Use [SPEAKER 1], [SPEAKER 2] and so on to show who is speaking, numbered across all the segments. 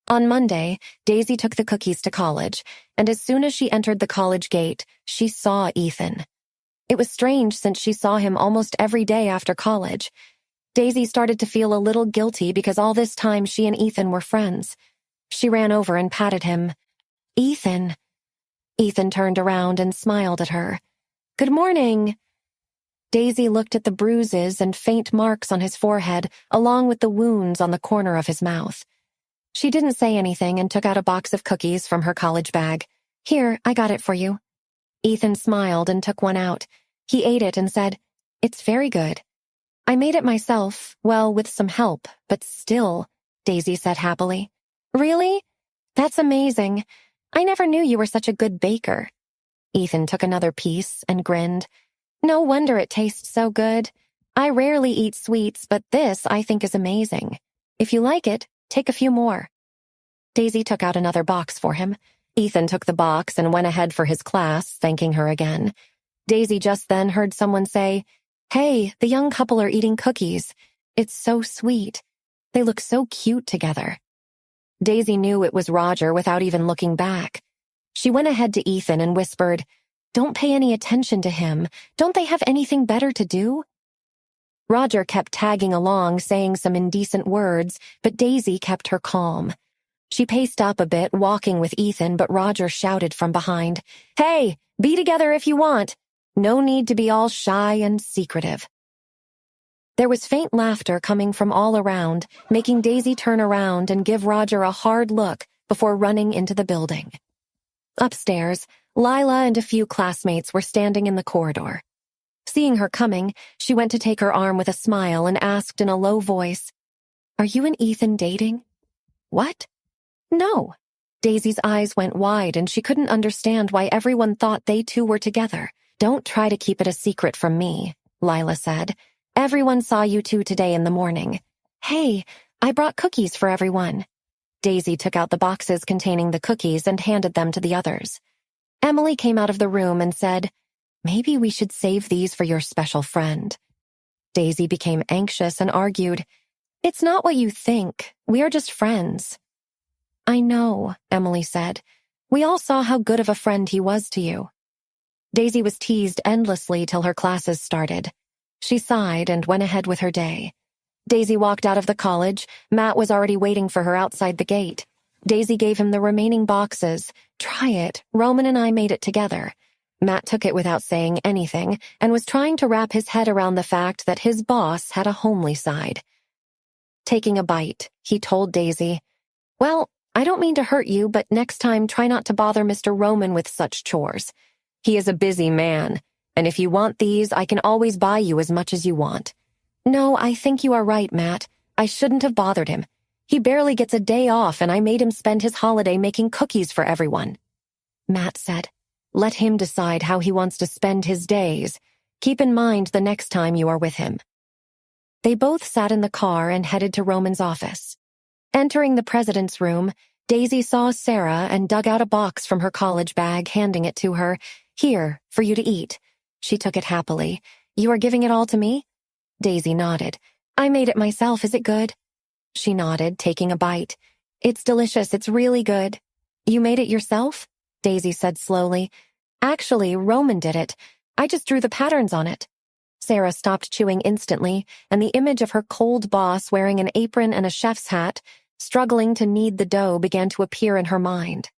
[SPEAKER 1] On Monday, Daisy took the cookies to college, and as soon as she entered the college gate, she saw Ethan. It was strange since she saw him almost every day after college. Daisy started to feel a little guilty because all this time she and Ethan were friends. She ran over and patted him. "Ethan." Ethan turned around and smiled at her. "Good morning." Daisy looked at the bruises and faint marks on his forehead, along with the wounds on the corner of his mouth. She didn't say anything and took out a box of cookies from her college bag. "Here, I got it for you." Ethan smiled and took one out. He ate it and said, "It's very good." "I made it myself, well, with some help, but still," Daisy said happily. "Really? That's amazing. I never knew you were such a good baker." Ethan took another piece and grinned. "No wonder it tastes so good. I rarely eat sweets, but this I think is amazing. If you like it, take a few more." Daisy took out another box for him. Ethan took the box and went ahead for his class, thanking her again. Daisy just then heard someone say, "Hey, the young couple are eating cookies. It's so sweet. They look so cute together." Daisy knew it was Roger without even looking back. She went ahead to Ethan and whispered, "Don't pay any attention to him. Don't they have anything better to do?" Roger kept tagging along, saying some indecent words, but Daisy kept her calm. She paced up a bit, walking with Ethan, but Roger shouted from behind, "Hey, be together if you want. No need to be all shy and secretive." There was faint laughter coming from all around, making Daisy turn around and give Roger a hard look before running into the building. Upstairs, Lila and a few classmates were standing in the corridor. Seeing her coming, she went to take her arm with a smile and asked in a low voice, "Are you and Ethan dating?" "What?" "No." Daisy's eyes went wide and she couldn't understand why everyone thought they two were together. "Don't try to keep it a secret from me," Lila said. "Everyone saw you two today in the morning." "Hey, I brought cookies for everyone." Daisy took out the boxes containing the cookies and handed them to the others. Emily came out of the room and said, "Maybe we should save these for your special friend." Daisy became anxious and argued, "It's not what you think. We are just friends." "I know," Emily said. "We all saw how good of a friend he was to you." Daisy was teased endlessly till her classes started. She sighed and went ahead with her day. Daisy walked out of the college. Matt was already waiting for her outside the gate. Daisy gave him the remaining boxes. "Try it. Roman and I made it together." Matt took it without saying anything and was trying to wrap his head around the fact that his boss had a homely side. Taking a bite, he told Daisy, "Well, I don't mean to hurt you, but next time try not to bother Mr. Roman with such chores. He is a busy man, and if you want these, I can always buy you as much as you want." "No, I think you are right, Matt. I shouldn't have bothered him. He barely gets a day off, and I made him spend his holiday making cookies for everyone." Matt said, "Let him decide how he wants to spend his days. Keep in mind the next time you are with him." They both sat in the car and headed to Roman's office. Entering the president's room, Daisy saw Sarah and dug out a box from her college bag, handing it to her. "Here, for you to eat." She took it happily. "You are giving it all to me?" Daisy nodded. "I made it myself. Is it good?" She nodded, taking a bite. "It's delicious. It's really good." "You made it yourself?" Daisy said slowly. "Actually, Roman did it. I just drew the patterns on it." Sarah stopped chewing instantly, and the image of her cold boss wearing an apron and a chef's hat, struggling to knead the dough, began to appear in her mind.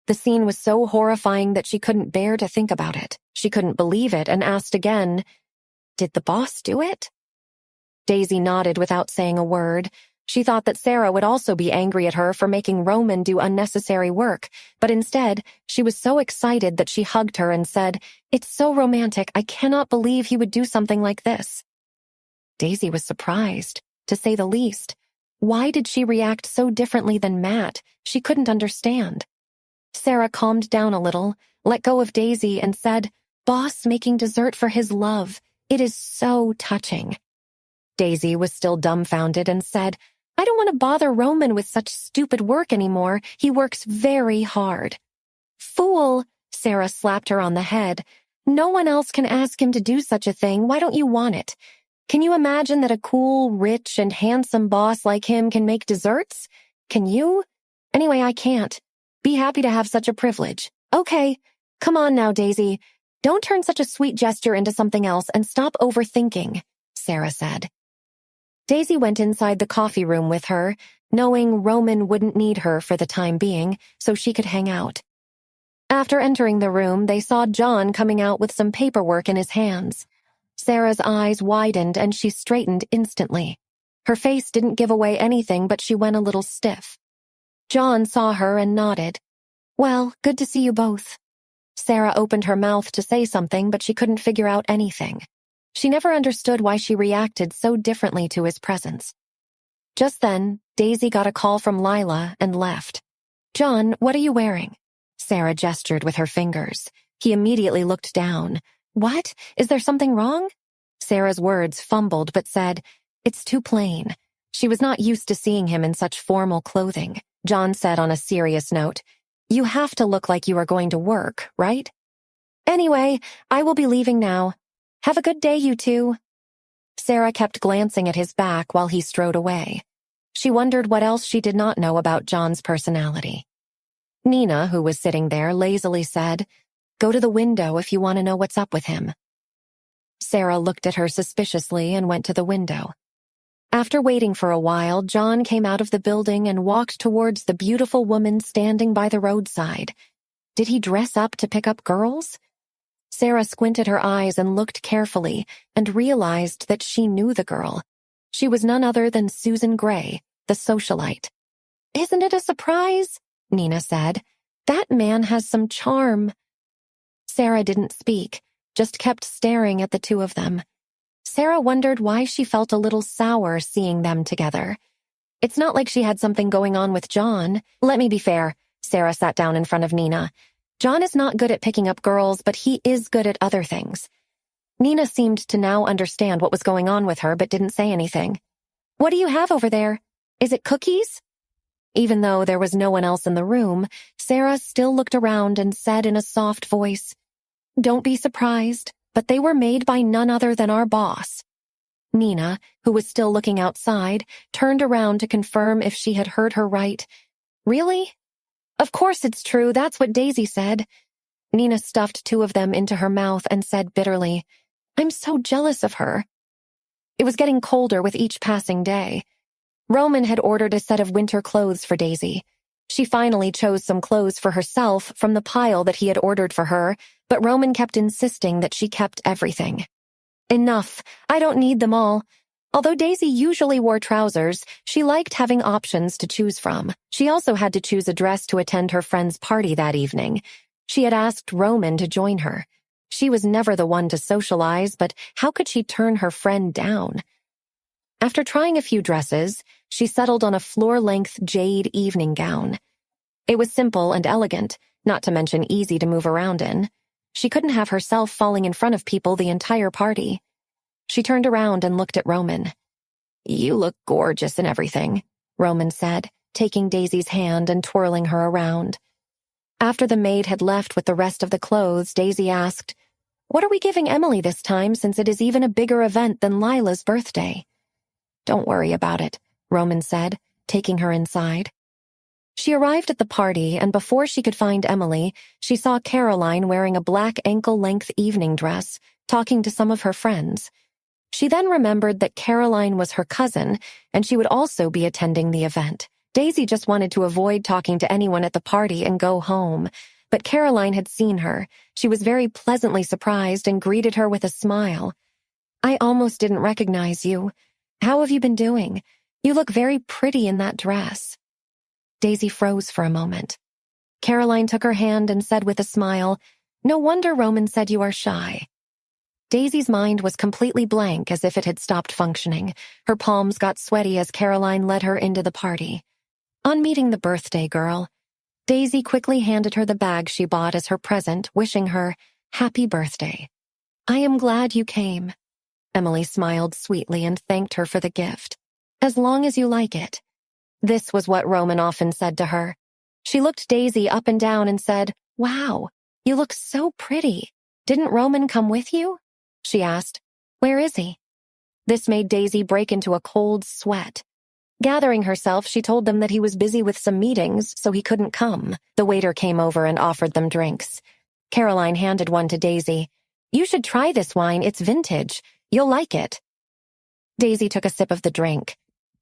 [SPEAKER 1] The scene was so horrifying that she couldn't bear to think about it. She couldn't believe it and asked again, "Did the boss do it?" Daisy nodded without saying a word. She thought that Sarah would also be angry at her for making Roman do unnecessary work, but instead, she was so excited that she hugged her and said, "It's so romantic. I cannot believe he would do something like this." Daisy was surprised, to say the least. Why did she react so differently than Matt? She couldn't understand. Sarah calmed down a little, let go of Daisy, and said, "Boss making dessert for his love. It is so touching." Daisy was still dumbfounded and said, "I don't want to bother Roman with such stupid work anymore. He works very hard." "Fool," Sarah slapped her on the head. "No one else can ask him to do such a thing. Why don't you want it? Can you imagine that a cool, rich, and handsome boss like him can make desserts? Can you?" Anyway, I can't. Be happy to have such a privilege. Okay, come on now, Daisy. Don't turn such a sweet gesture into something else and stop overthinking, Sarah said. Daisy went inside the coffee room with her, knowing Roman wouldn't need her for the time being, so she could hang out. After entering the room, they saw John coming out with some paperwork in his hands. Sarah's eyes widened and she straightened instantly. Her face didn't give away anything, but she went a little stiff. John saw her and nodded. Well, good to see you both. Sarah opened her mouth to say something, but she couldn't figure out anything. She never understood why she reacted so differently to his presence. Just then, Daisy got a call from Lila and left. John, what are you wearing? Sarah gestured with her fingers. He immediately looked down. What? Is there something wrong? Sarah's words fumbled but said, It's too plain. She was not used to seeing him in such formal clothing. John said on a serious note, You have to look like you are going to work, right? Anyway, I will be leaving now. Have a good day, you two. Sarah kept glancing at his back while he strode away. She wondered what else she did not know about John's personality. Nina, who was sitting there, lazily said, Go to the window if you want to know what's up with him. Sarah looked at her suspiciously and went to the window. After waiting for a while, John came out of the building and walked towards the beautiful woman standing by the roadside. Did he dress up to pick up girls? Sarah squinted her eyes and looked carefully and realized that she knew the girl. She was none other than Susan Gray, the socialite. Isn't it a surprise? Nina said. That man has some charm. Sarah didn't speak, just kept staring at the two of them. Sarah wondered why she felt a little sour seeing them together. It's not like she had something going on with John. Let me be fair. Sarah sat down in front of Nina. John is not good at picking up girls, but he is good at other things. Nina seemed to now understand what was going on with her, but didn't say anything. What do you have over there? Is it cookies? Even though there was no one else in the room, Sarah still looked around and said in a soft voice, Don't be surprised, but they were made by none other than our boss. Nina, who was still looking outside, turned around to confirm if she had heard her right. Really? Of course it's true, that's what Daisy said. Nina stuffed two of them into her mouth and said bitterly, I'm so jealous of her. It was getting colder with each passing day. Roman had ordered a set of winter clothes for Daisy. She finally chose some clothes for herself from the pile that he had ordered for her, but Roman kept insisting that she kept everything. Enough, I don't need them all. Although Daisy usually wore trousers, she liked having options to choose from. She also had to choose a dress to attend her friend's party that evening. She had asked Roman to join her. She was never the one to socialize, but how could she turn her friend down? After trying a few dresses, she settled on a floor-length jade evening gown. It was simple and elegant, not to mention easy to move around in. She couldn't have herself falling in front of people the entire party. She turned around and looked at Roman. You look gorgeous and everything, Roman said, taking Daisy's hand and twirling her around. After the maid had left with the rest of the clothes, Daisy asked, What are we giving Emily this time, since it is even a bigger event than Lila's birthday? Don't worry about it, Roman said, taking her inside. She arrived at the party, and before she could find Emily, she saw Caroline wearing a black ankle-length evening dress, talking to some of her friends. She then remembered that Caroline was her cousin, and she would also be attending the event. Daisy just wanted to avoid talking to anyone at the party and go home, but Caroline had seen her. She was very pleasantly surprised and greeted her with a smile. I almost didn't recognize you. How have you been doing? You look very pretty in that dress. Daisy froze for a moment. Caroline took her hand and said with a smile, No wonder Roman said you are shy. Daisy's mind was completely blank, as if it had stopped functioning. Her palms got sweaty as Caroline led her into the party. On meeting the birthday girl, Daisy quickly handed her the bag she bought as her present, wishing her, Happy birthday. I am glad you came. Emily smiled sweetly and thanked her for the gift. As long as you like it. This was what Roman often said to her. She looked Daisy up and down and said, Wow, you look so pretty. Didn't Roman come with you? She asked. Where is he? This made Daisy break into a cold sweat. Gathering herself, she told them that he was busy with some meetings, so he couldn't come. The waiter came over and offered them drinks. Caroline handed one to Daisy. "You should try this wine, it's vintage. You'll like it." Daisy took a sip of the drink.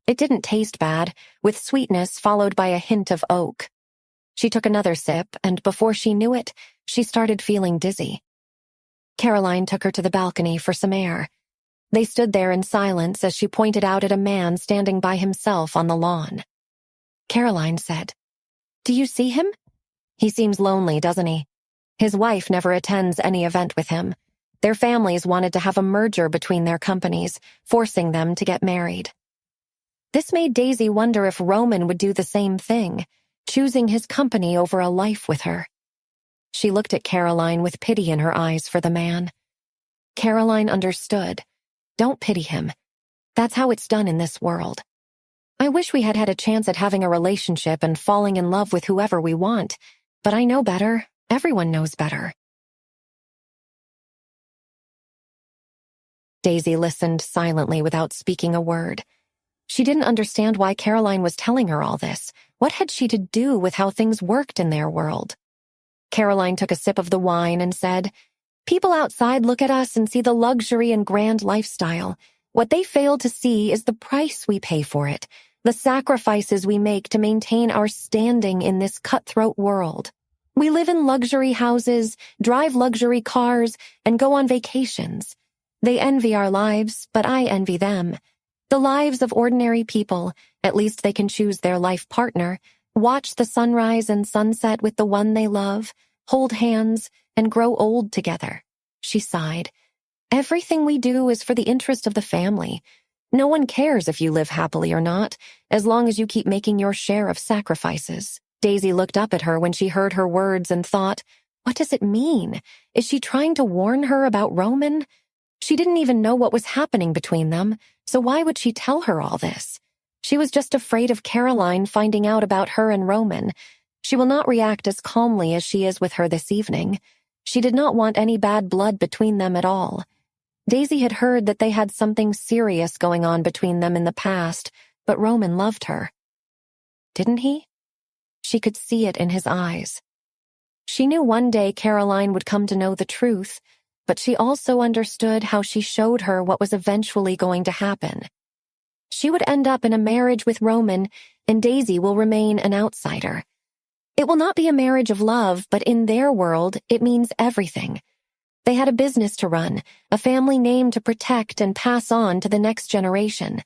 [SPEAKER 1] It didn't taste bad, with sweetness followed by a hint of oak. She took another sip, and before she knew it, she started feeling dizzy. Caroline took her to the balcony for some air. They stood there in silence as she pointed out at a man standing by himself on the lawn. Caroline said, "Do you see him? He seems lonely, doesn't he? His wife never attends any event with him. Their families wanted to have a merger between their companies, forcing them to get married." This made Daisy wonder if Roman would do the same thing, choosing his company over a life with her. She looked at Caroline with pity in her eyes for the man. Caroline understood. Don't pity him. That's how it's done in this world. I wish we had had a chance at having a relationship and falling in love with whoever we want, but I know better. Everyone knows better. Daisy listened silently without speaking a word. She didn't understand why Caroline was telling her all this. What had she to do with how things worked in their world? Caroline took a sip of the wine and said, "People outside look at us and see the luxury and grand lifestyle. What they fail to see is the price we pay for it, the sacrifices we make to maintain our standing in this cutthroat world. We live in luxury houses, drive luxury cars, and go on vacations. They envy our lives, but I envy them. The lives of ordinary people, at least they can choose their life partner, watch the sunrise and sunset with the one they love, hold hands, and grow old together." She sighed. "Everything we do is for the interest of the family. No one cares if you live happily or not, as long as you keep making your share of sacrifices." Daisy looked up at her when she heard her words and thought, what does it mean? Is she trying to warn her about Roman? She didn't even know what was happening between them, so why would she tell her all this? She was just afraid of Caroline finding out about her and Roman. She will not react as calmly as she is with her this evening. She did not want any bad blood between them at all. Daisy had heard that they had something serious going on between them in the past, but Roman loved her. Didn't he? She could see it in his eyes. She knew one day Caroline would come to know the truth, but she also understood how she showed her what was eventually going to happen. She would end up in a marriage with Roman, and Daisy will remain an outsider. It will not be a marriage of love, but in their world, it means everything. They had a business to run, a family name to protect and pass on to the next generation.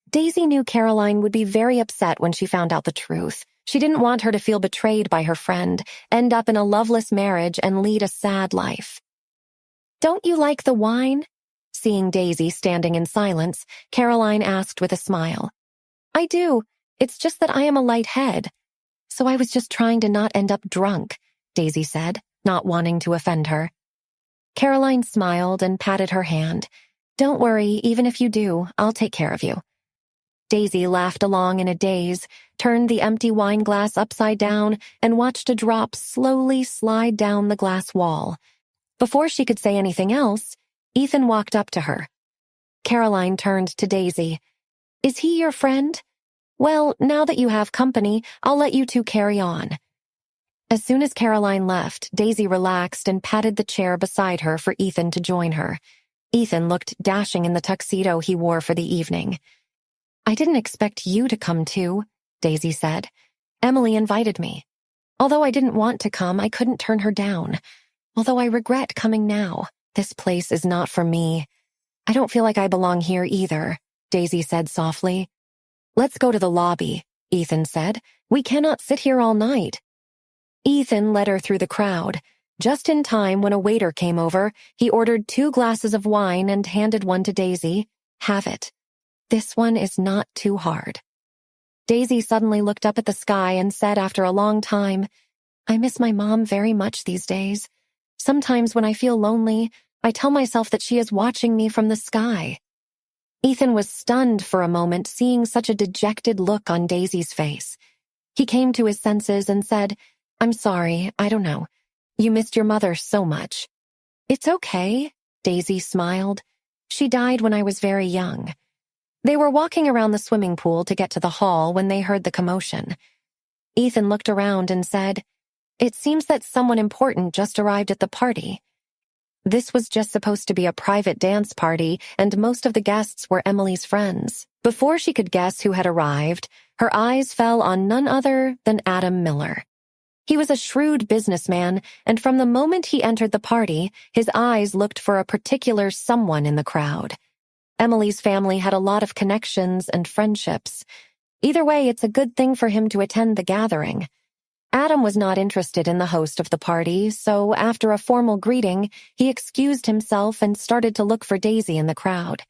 [SPEAKER 1] Daisy knew Caroline would be very upset when she found out the truth. She didn't want her to feel betrayed by her friend, end up in a loveless marriage, and lead a sad life. "Don't you like the wine?" Seeing Daisy standing in silence, Caroline asked with a smile. "I do. It's just that I am a light head. So I was just trying to not end up drunk," Daisy said, not wanting to offend her. Caroline smiled and patted her hand. "Don't worry, even if you do, I'll take care of you." Daisy laughed along in a daze, turned the empty wine glass upside down, and watched a drop slowly slide down the glass wall. Before she could say anything else, Ethan walked up to her. Caroline turned to Daisy. "Is he your friend? Well, now that you have company, I'll let you two carry on." As soon as Caroline left, Daisy relaxed and patted the chair beside her for Ethan to join her. Ethan looked dashing in the tuxedo he wore for the evening. "I didn't expect you to come too," Daisy said. "Emily invited me. Although I didn't want to come, I couldn't turn her down. Although I regret coming now. This place is not for me. I don't feel like I belong here either," Daisy said softly. "Let's go to the lobby," Ethan said. "We cannot sit here all night." Ethan led her through the crowd. Just in time when a waiter came over, he ordered 2 glasses of wine and handed one to Daisy. "Have it. This one is not too hard." Daisy suddenly looked up at the sky and said after a long time, "I miss my mom very much these days. Sometimes when I feel lonely, I tell myself that she is watching me from the sky." Ethan was stunned for a moment, seeing such a dejected look on Daisy's face. He came to his senses and said, "I'm sorry, I don't know. You missed your mother so much." "It's okay," Daisy smiled. "She died when I was very young." They were walking around the swimming pool to get to the hall when they heard the commotion. Ethan looked around and said, "It seems that someone important just arrived at the party." This was just supposed to be a private dance party, and most of the guests were Emily's friends. Before she could guess who had arrived, her eyes fell on none other than Adam Miller. He was a shrewd businessman, and from the moment he entered the party, his eyes looked for a particular someone in the crowd. Emily's family had a lot of connections and friendships. Either way, it's a good thing for him to attend the gathering. Adam was not interested in the host of the party, so after a formal greeting, he excused himself and started to look for Daisy in the crowd.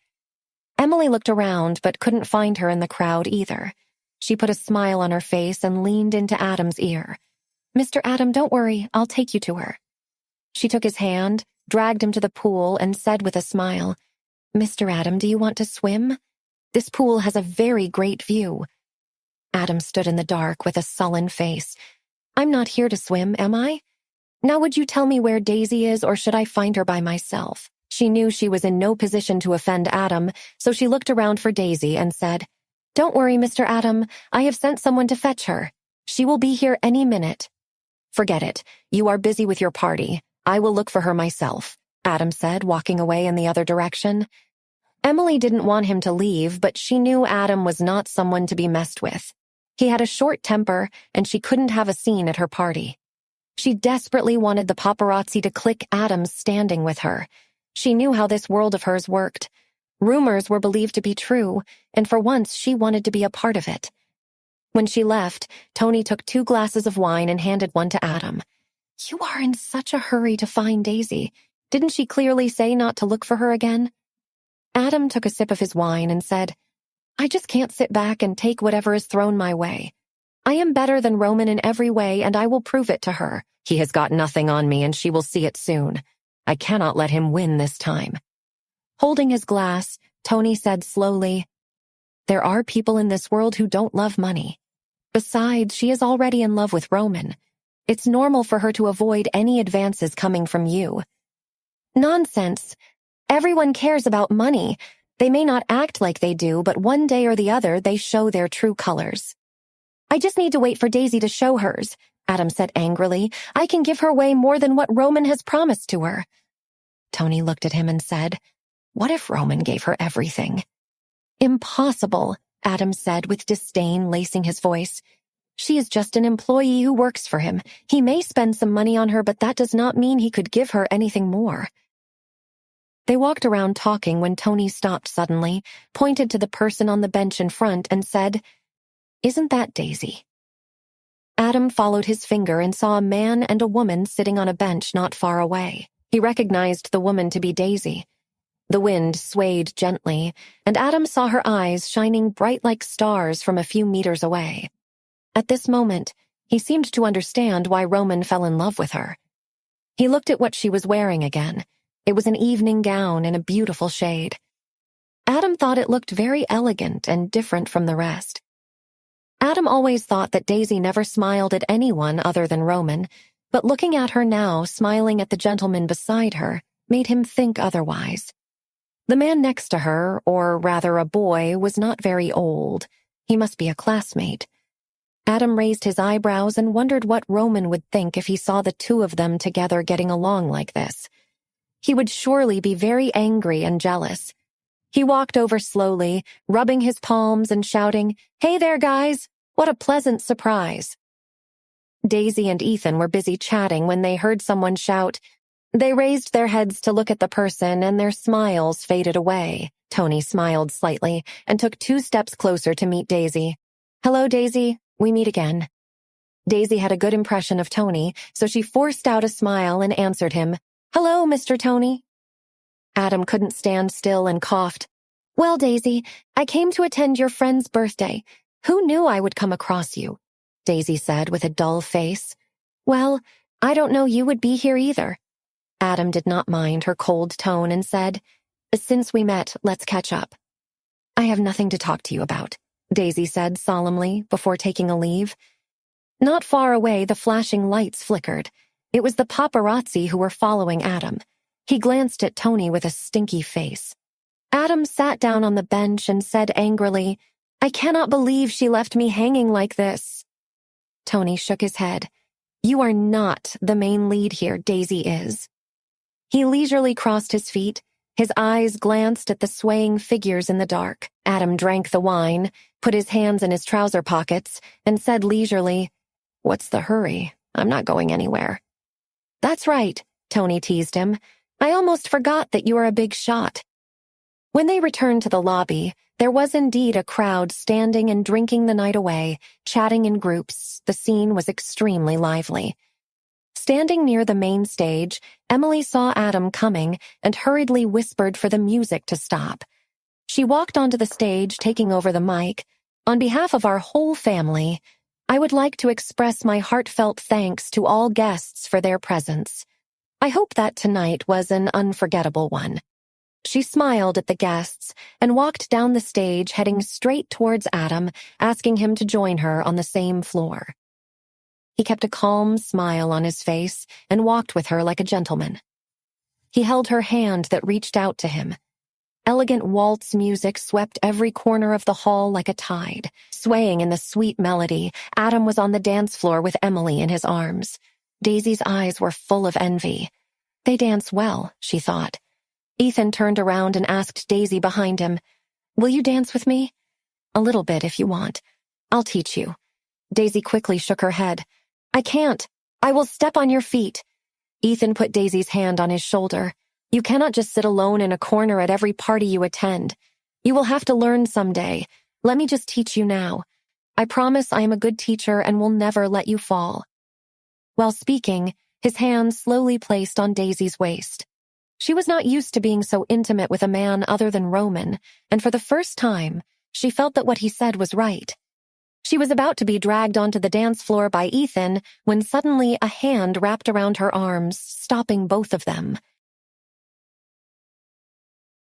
[SPEAKER 1] Emily looked around but couldn't find her in the crowd either. She put a smile on her face and leaned into Adam's ear. "Mr. Adam, don't worry, I'll take you to her." She took his hand, dragged him to the pool, and said with a smile, "Mr. Adam, do you want to swim? This pool has a very great view." Adam stood in the dark with a sullen face. "I'm not here to swim, am I? Now would you tell me where Daisy is, or should I find her by myself?" She knew she was in no position to offend Adam, so she looked around for Daisy and said, "Don't worry, Mr. Adam, I have sent someone to fetch her. She will be here any minute." "Forget it. You are busy with your party. I will look for her myself," Adam said, walking away in the other direction. Emily didn't want him to leave, but she knew Adam was not someone to be messed with. He had a short temper, and she couldn't have a scene at her party. She desperately wanted the paparazzi to click Adam's standing with her. She knew how this world of hers worked. Rumors were believed to be true, and for once she wanted to be a part of it. When she left, Tony took 2 glasses of wine and handed one to Adam. "You are in such a hurry to find Daisy. Didn't she clearly say not to look for her again?" Adam took a sip of his wine and said, "I just can't sit back and take whatever is thrown my way. I am better than Roman in every way, and I will prove it to her. He has got nothing on me, and she will see it soon. I cannot let him win this time." Holding his glass, Tony said slowly, "There are people in this world who don't love money. Besides, she is already in love with Roman. It's normal for her to avoid any advances coming from you." "Nonsense. Everyone cares about money. They may not act like they do, but one day or the other they show their true colors." "I just need to wait for Daisy to show hers," Adam said angrily. "I can give her way more than what Roman has promised to her." Tony looked at him and said, "What if Roman gave her everything?" "Impossible," Adam said with disdain, lacing his voice. "She is just an employee who works for him. He may spend some money on her, but that does not mean he could give her anything more." They walked around talking when Tony stopped suddenly, pointed to the person on the bench in front, and said, "Isn't that Daisy?" Adam followed his finger and saw a man and a woman sitting on a bench not far away. He recognized the woman to be Daisy. The wind swayed gently, and Adam saw her eyes shining bright like stars from a few meters away. At this moment, he seemed to understand why Roman fell in love with her. He looked at what she was wearing again. It was an evening gown in a beautiful shade. Adam thought it looked very elegant and different from the rest. Adam always thought that Daisy never smiled at anyone other than Roman, but looking at her now, smiling at the gentleman beside her, made him think otherwise. The man next to her, or rather a boy, was not very old. He must be a classmate. Adam raised his eyebrows and wondered what Roman would think if he saw the 2 of them together getting along like this. He would surely be very angry and jealous. He walked over slowly, rubbing his palms and shouting, "Hey there, guys! What a pleasant surprise!" Daisy and Ethan were busy chatting when they heard someone shout. They raised their heads to look at the person, and their smiles faded away. Tony smiled slightly and took 2 steps closer to meet Daisy. "Hello, Daisy. We meet again." Daisy had a good impression of Tony, so she forced out a smile and answered him, "Hello, Mr. Tony." Adam couldn't stand still and coughed. "Well, Daisy, I came to attend your friend's birthday. Who knew I would come across you?" Daisy said with a dull face. "Well, I don't know you would be here either." Adam did not mind her cold tone and said, "Since we met, let's catch up." "I have nothing to talk to you about," Daisy said solemnly before taking a leave. Not far away, the flashing lights flickered. It was the paparazzi who were following Adam. He glanced at Tony with a stinky face. Adam sat down on the bench and said angrily, "I cannot believe she left me hanging like this." Tony shook his head. "You are not the main lead here, Daisy is." He leisurely crossed his feet. His eyes glanced at the swaying figures in the dark. Adam drank the wine, put his hands in his trouser pockets, and said leisurely, "What's the hurry? I'm not going anywhere." "That's right," Tony teased him. "I almost forgot that you are a big shot." When they returned to the lobby, there was indeed a crowd standing and drinking the night away, chatting in groups. The scene was extremely lively. Standing near the main stage, Emily saw Adam coming and hurriedly whispered for the music to stop. She walked onto the stage, taking over the mic. "On behalf of our whole family, I would like to express my heartfelt thanks to all guests for their presence. I hope that tonight was an unforgettable one." She smiled at the guests and walked down the stage, heading straight towards Adam, asking him to join her on the same floor. He kept a calm smile on his face and walked with her like a gentleman. He held her hand that reached out to him. Elegant waltz music swept every corner of the hall like a tide. Swaying in the sweet melody, Adam was on the dance floor with Emily in his arms. Daisy's eyes were full of envy. They dance well, she thought. Ethan turned around and asked Daisy behind him, "Will you dance with me?" "A little bit if you want. I'll teach you." Daisy quickly shook her head. "I can't. I will step on your feet." Ethan put Daisy's hand on his shoulder. "You cannot just sit alone in a corner at every party you attend. You will have to learn someday. Let me just teach you now. I promise I am a good teacher and will never let you fall." While speaking, his hand slowly placed on Daisy's waist. She was not used to being so intimate with a man other than Roman, and for the first time, she felt that what he said was right. She was about to be dragged onto the dance floor by Ethan when suddenly a hand wrapped around her arms, stopping both of them.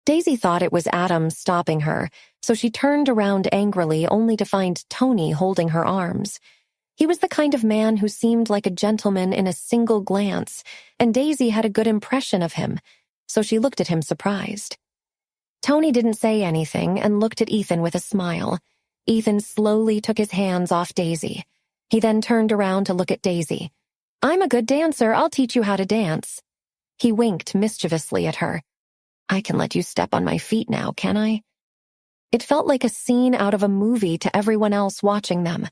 [SPEAKER 1] Daisy thought it was Adam stopping her, so she turned around angrily only to find Tony holding her arms. He was the kind of man who seemed like a gentleman in a single glance, and Daisy had a good impression of him, so she looked at him surprised. Tony didn't say anything and looked at Ethan with a smile. Ethan slowly took his hands off Daisy. He then turned around to look at Daisy. "I'm a good dancer. I'll teach you how to dance." He winked mischievously at her. "I can let you step on my feet now, can I?" It felt like a scene out of a movie to everyone else watching them.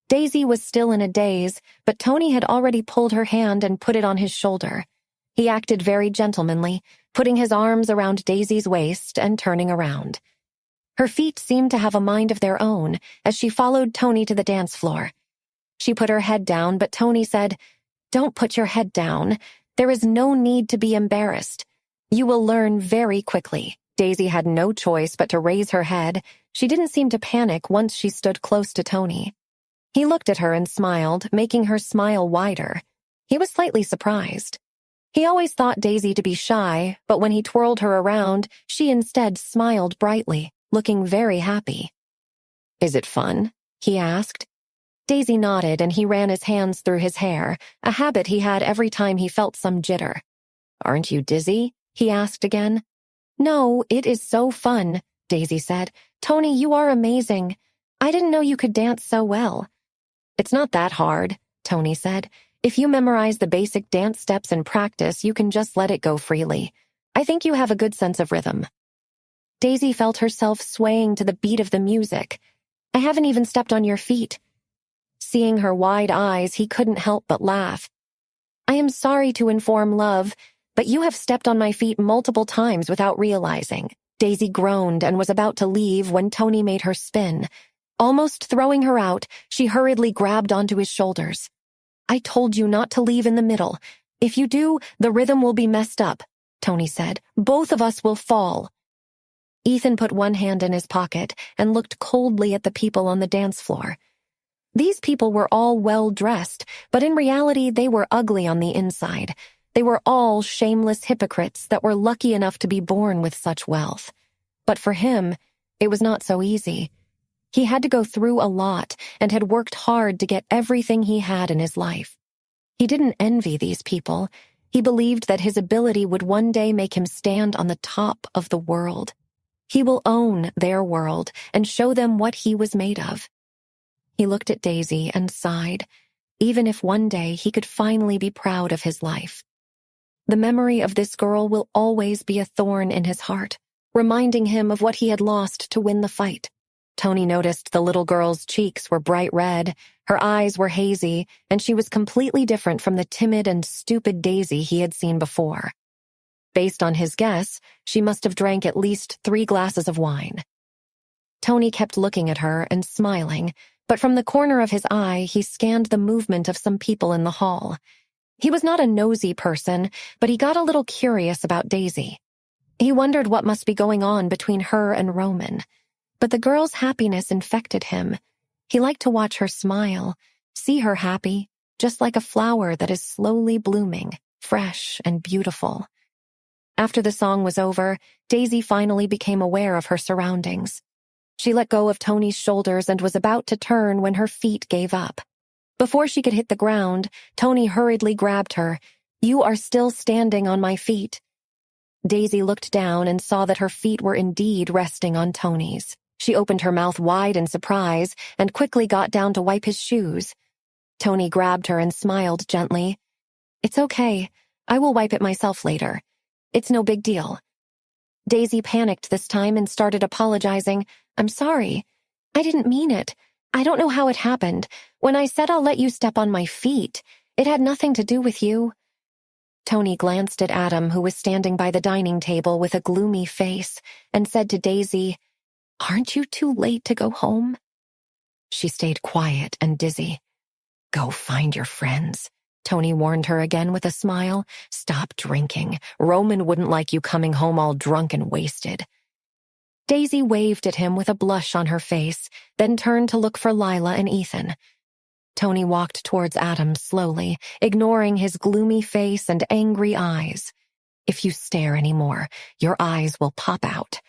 [SPEAKER 1] Daisy was still in a daze, but Tony had already pulled her hand and put it on his shoulder. He acted very gentlemanly, putting his arms around Daisy's waist and turning around. Her feet seemed to have a mind of their own as she followed Tony to the dance floor. She put her head down, but Tony said, "Don't put your head down. There is no need to be embarrassed. You will learn very quickly." Daisy had no choice but to raise her head. She didn't seem to panic once she stood close to Tony. He looked at her and smiled, making her smile wider. He was slightly surprised. He always thought Daisy to be shy, but when he twirled her around, she instead smiled brightly, looking very happy. "Is it fun?" he asked. Daisy nodded and he ran his hands through his hair, a habit he had every time he felt some jitter. "Aren't you dizzy?" he asked again. "No, it is so fun," Daisy said. "Tony, you are amazing. I didn't know you could dance so well." "It's not that hard," Tony said. "If you memorize the basic dance steps and practice, you can just let it go freely. I think you have a good sense of rhythm." Daisy felt herself swaying to the beat of the music. "I haven't even stepped on your feet." Seeing her wide eyes, he couldn't help but laugh. "I am sorry to inform Love, but you have stepped on my feet multiple times without realizing." Daisy groaned and was about to leave when Tony made her spin. Almost throwing her out, she hurriedly grabbed onto his shoulders. "I told you not to leave in the middle. If you do, the rhythm will be messed up," Tony said. "Both of us will fall." Ethan put one hand in his pocket and looked coldly at the people on the dance floor. These people were all well-dressed, but in reality they were ugly on the inside. They were all shameless hypocrites that were lucky enough to be born with such wealth. But for him, it was not so easy. He had to go through a lot and had worked hard to get everything he had in his life. He didn't envy these people. He believed that his ability would one day make him stand on the top of the world. He will own their world and show them what he was made of. He looked at Daisy and sighed, even if one day he could finally be proud of his life. The memory of this girl will always be a thorn in his heart, reminding him of what he had lost to win the fight. Tony noticed the little girl's cheeks were bright red, her eyes were hazy, and she was completely different from the timid and stupid Daisy he had seen before. Based on his guess, she must have drank at least 3 glasses of wine. Tony kept looking at her and smiling, but from the corner of his eye, he scanned the movement of some people in the hall. He was not a nosy person, but he got a little curious about Daisy. He wondered what must be going on between her and Roman. But the girl's happiness infected him. He liked to watch her smile, see her happy, just like a flower that is slowly blooming, fresh and beautiful. After the song was over, Daisy finally became aware of her surroundings. She let go of Tony's shoulders and was about to turn when her feet gave up. Before she could hit the ground, Tony hurriedly grabbed her. "You are still standing on my feet." Daisy looked down and saw that her feet were indeed resting on Tony's. She opened her mouth wide in surprise and quickly got down to wipe his shoes. Tony grabbed her and smiled gently. "It's okay. I will wipe it myself later. It's no big deal." Daisy panicked this time and started apologizing. "I'm sorry. I didn't mean it. I don't know how it happened. When I said I'll let you step on my feet, it had nothing to do with you." Tony glanced at Adam, who was standing by the dining table with a gloomy face, and said to Daisy, "Aren't you too late to go home?" She stayed quiet and dizzy. "Go find your friends," Tony warned her again with a smile. "Stop drinking. Roman wouldn't like you coming home all drunk and wasted." Daisy waved at him with a blush on her face, then turned to look for Lila and Ethan. Tony walked towards Adam slowly, ignoring his gloomy face and angry eyes. "If you stare anymore, your eyes will pop out."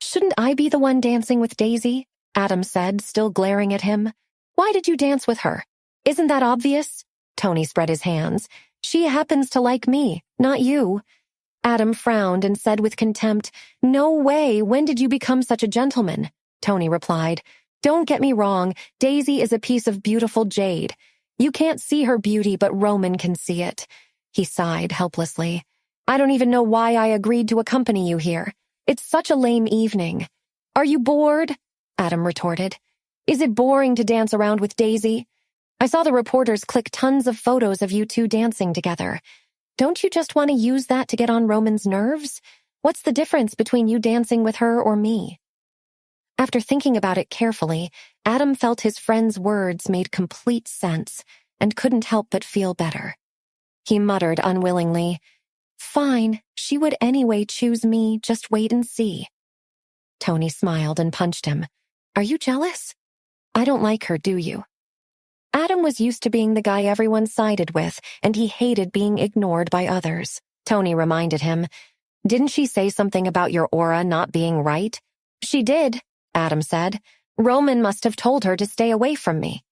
[SPEAKER 1] "Shouldn't I be the one dancing with Daisy?" Adam said, still glaring at him. "Why did you dance with her? Isn't that obvious?" Tony spread his hands. "She happens to like me, not you." Adam frowned and said with contempt, "No way, when did you become such a gentleman?" Tony replied, "Don't get me wrong, Daisy is a piece of beautiful jade. You can't see her beauty, but Roman can see it." He sighed helplessly. "I don't even know why I agreed to accompany you here. It's such a lame evening." "Are you bored?" Adam retorted. "Is it boring to dance around with Daisy? I saw the reporters click tons of photos of you two dancing together. Don't you just want to use that to get on Roman's nerves? What's the difference between you dancing with her or me?" After thinking about it carefully, Adam felt his friend's words made complete sense and couldn't help but feel better. He muttered unwillingly, "Fine, she would anyway choose me, just wait and see." Tony smiled and punched him. "Are you jealous? I don't like her, do you?" Adam was used to being the guy everyone sided with, and he hated being ignored by others. Tony reminded him, "Didn't she say something about your aura not being right?" "She did," Adam said. "Roman must have told her to stay away from me."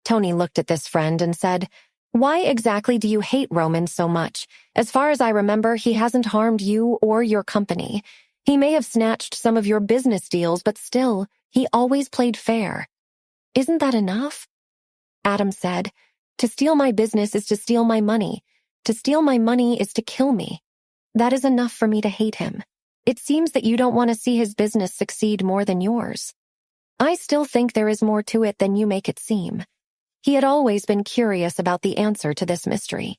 [SPEAKER 1] Tony looked at this friend and said, "Why exactly do you hate Roman so much? As far as I remember, he hasn't harmed you or your company. He may have snatched some of your business deals, but still, he always played fair. Isn't that enough?" Adam said, "To steal my business is to steal my money. To steal my money is to kill me. That is enough for me to hate him. It seems that you don't want to see his business succeed more than yours. I still think there is more to it than you make it seem." He had always been curious about the answer to this mystery.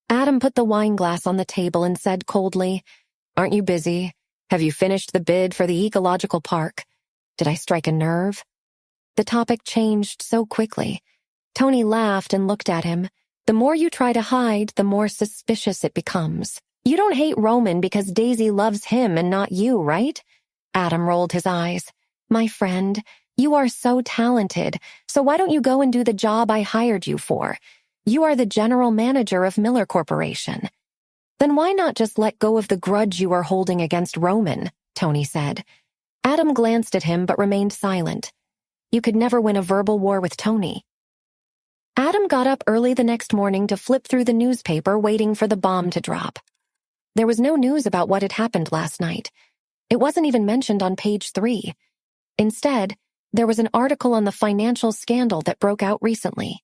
[SPEAKER 1] Adam put the wine glass on the table and said coldly, "Aren't you busy? Have you finished the bid for the ecological park? Did I strike a nerve?" The topic changed so quickly. Tony laughed and looked at him. "The more you try to hide, the more suspicious it becomes. You don't hate Roman because Daisy loves him and not you, right?" Adam rolled his eyes. "My friend, you are so talented, so why don't you go and do the job I hired you for? You are the general manager of Miller Corporation." "Then why not just let go of the grudge you are holding against Roman?" Tony said. Adam glanced at him but remained silent. You could never win a verbal war with Tony. Adam got up early the next morning to flip through the newspaper waiting for the bomb to drop. There was no news about what had happened last night. It wasn't even mentioned on page 3. Instead, there was an article on the financial scandal that broke out recently.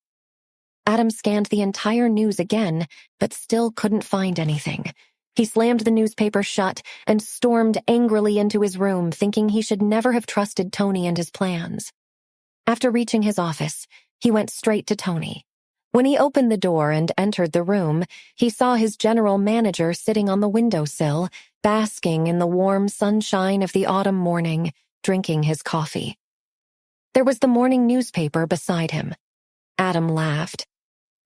[SPEAKER 1] Adam scanned the entire news again, but still couldn't find anything. He slammed the newspaper shut and stormed angrily into his room, thinking he should never have trusted Tony and his plans. After reaching his office, he went straight to Tony. When he opened the door and entered the room, he saw his general manager sitting on the windowsill, basking in the warm sunshine of the autumn morning, drinking his coffee. There was the morning newspaper beside him. Adam laughed.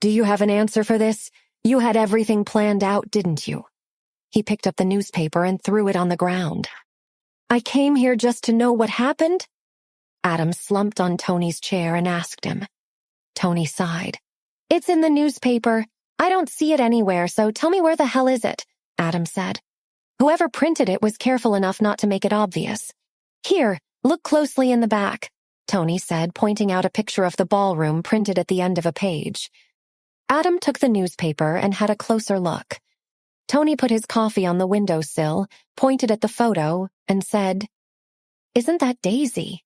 [SPEAKER 1] "Do you have an answer for this? You had everything planned out, didn't you?" He picked up the newspaper and threw it on the ground. "I came here just to know what happened?" Adam slumped on Tony's chair and asked him. Tony sighed. "It's in the newspaper. I don't see it anywhere, so tell me where the hell is it?" Adam said. "Whoever printed it was careful enough not to make it obvious." "Here, look closely in the back," Tony said, pointing out a picture of the ballroom printed at the end of a page. Adam took the newspaper and had a closer look. Tony put his coffee on the windowsill, pointed at the photo, and said, "Isn't that Daisy?"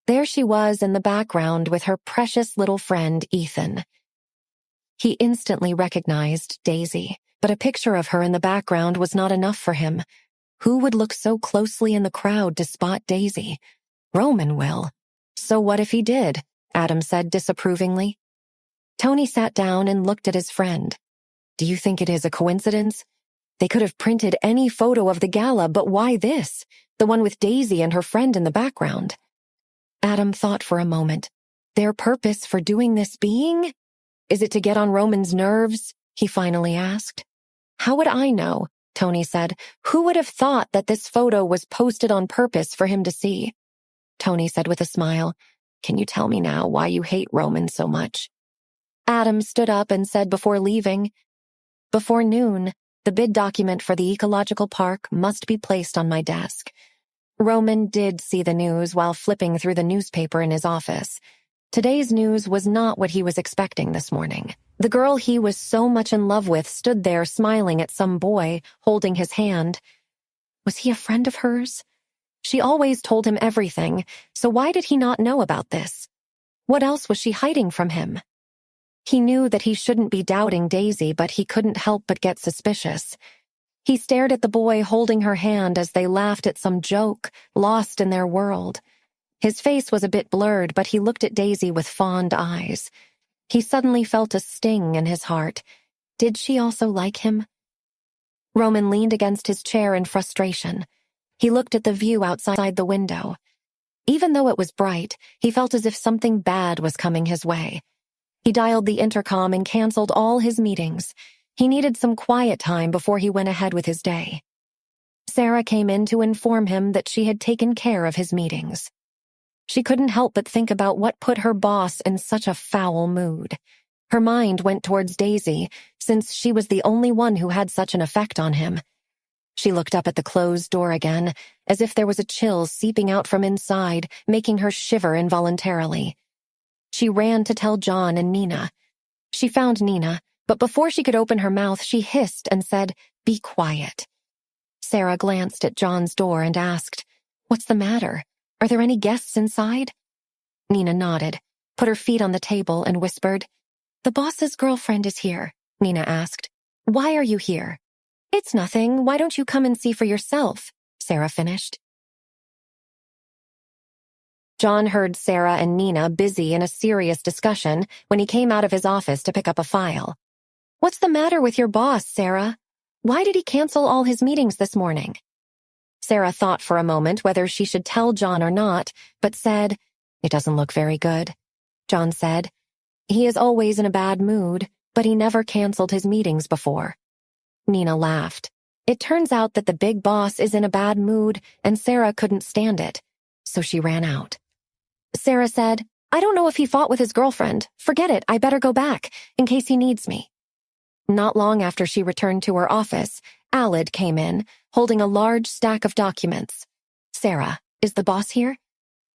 [SPEAKER 1] There she was in the background with her precious little friend, Ethan. He instantly recognized Daisy, but a picture of her in the background was not enough for him. Who would look so closely in the crowd to spot Daisy? Roman will. So what if he did? Adam said disapprovingly. Tony sat down and looked at his friend. "Do you think it is a coincidence? They could have printed any photo of the gala, but why this? The one with Daisy and her friend in the background." Adam thought for a moment. Their purpose for doing this being? Is it to get on Roman's nerves? He finally asked. "How would I know?" Tony said. "Who would have thought that this photo was posted on purpose for him to see?" Tony said with a smile, "Can you tell me now why you hate Roman so much?" Adam stood up and said before leaving, "Before noon, the bid document for the ecological park must be placed on my desk." Roman did see the news while flipping through the newspaper in his office. Today's news was not what he was expecting this morning. The girl he was so much in love with stood there smiling at some boy, holding his hand. Was he a friend of hers? She always told him everything, so why did he not know about this? What else was she hiding from him? He knew that he shouldn't be doubting Daisy, but he couldn't help but get suspicious. He stared at the boy holding her hand as they laughed at some joke, lost in their world. His face was a bit blurred, but he looked at Daisy with fond eyes. He suddenly felt a sting in his heart. Did she also like him? Roman leaned against his chair in frustration. He looked at the view outside the window. Even though it was bright, he felt as if something bad was coming his way. He dialed the intercom and canceled all his meetings. He needed some quiet time before he went ahead with his day. Sarah came in to inform him that she had taken care of his meetings. She couldn't help but think about what put her boss in such a foul mood. Her mind went towards Daisy, since she was the only one who had such an effect on him. She looked up at the closed door again, as if there was a chill seeping out from inside, making her shiver involuntarily. She ran to tell John and Nina. She found Nina, but before she could open her mouth, she hissed and said, "Be quiet." Sarah glanced at John's door and asked, "What's the matter? Are there any guests inside?" Nina nodded, put her feet on the table, and whispered, "The boss's girlfriend is here," Nina asked. "Why are you here?" "It's nothing. Why don't you come and see for yourself?" Sarah finished. John heard Sarah and Nina busy in a serious discussion when he came out of his office to pick up a file. "What's the matter with your boss, Sarah? Why did he cancel all his meetings this morning?" Sarah thought for a moment whether she should tell John or not, but said, "It doesn't look very good." John said, "He is always in a bad mood, but he never canceled his meetings before." Nina laughed. It turns out that the big boss is in a bad mood, and Sarah couldn't stand it, so she ran out. Sarah said, "I don't know if he fought with his girlfriend. Forget it, I better go back, in case he needs me." Not long after she returned to her office, Alid came in, holding a large stack of documents. "Sarah, is the boss here?"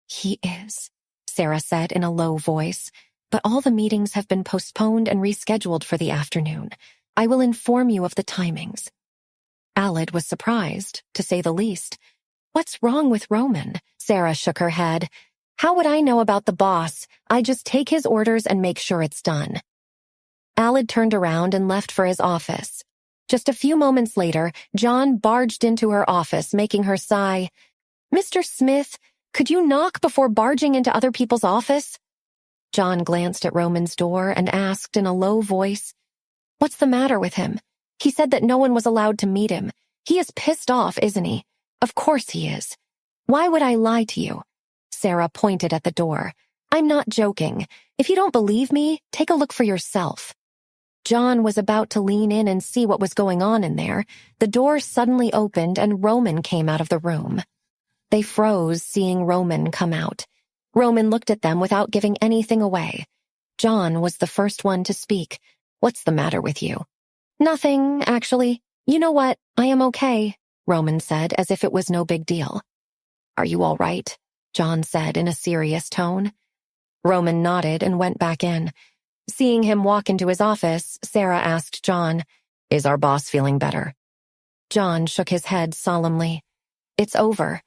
[SPEAKER 1] "He is," Sarah said in a low voice, "but all the meetings have been postponed and rescheduled for the afternoon. I will inform you of the timings." Alid was surprised, to say the least. What's wrong with Roman? Sarah shook her head. How would I know about the boss? I just take his orders and make sure it's done. Alid turned around and left for his office. Just a few moments later, John barged into her office, making her sigh. Mr. Smith, could you knock before barging into other people's office? John glanced at Roman's door and asked in a low voice, What's the matter with him? He said that no one was allowed to meet him. He is pissed off, isn't he? Of course he is. Why would I lie to you? Sarah pointed at the door. I'm not joking. If you don't believe me, take a look for yourself. John was about to lean in and see what was going on in there. The door suddenly opened and Roman came out of the room. They froze, seeing Roman come out. Roman looked at them without giving anything away. John was the first one to speak. What's the matter with you? Nothing, actually. You know what? I am okay, Roman said, as if it was no big deal. Are you all right? John said in a serious tone. Roman nodded and went back in. Seeing him walk into his office, Sarah asked John, Is our boss feeling better? John shook his head solemnly. It's over.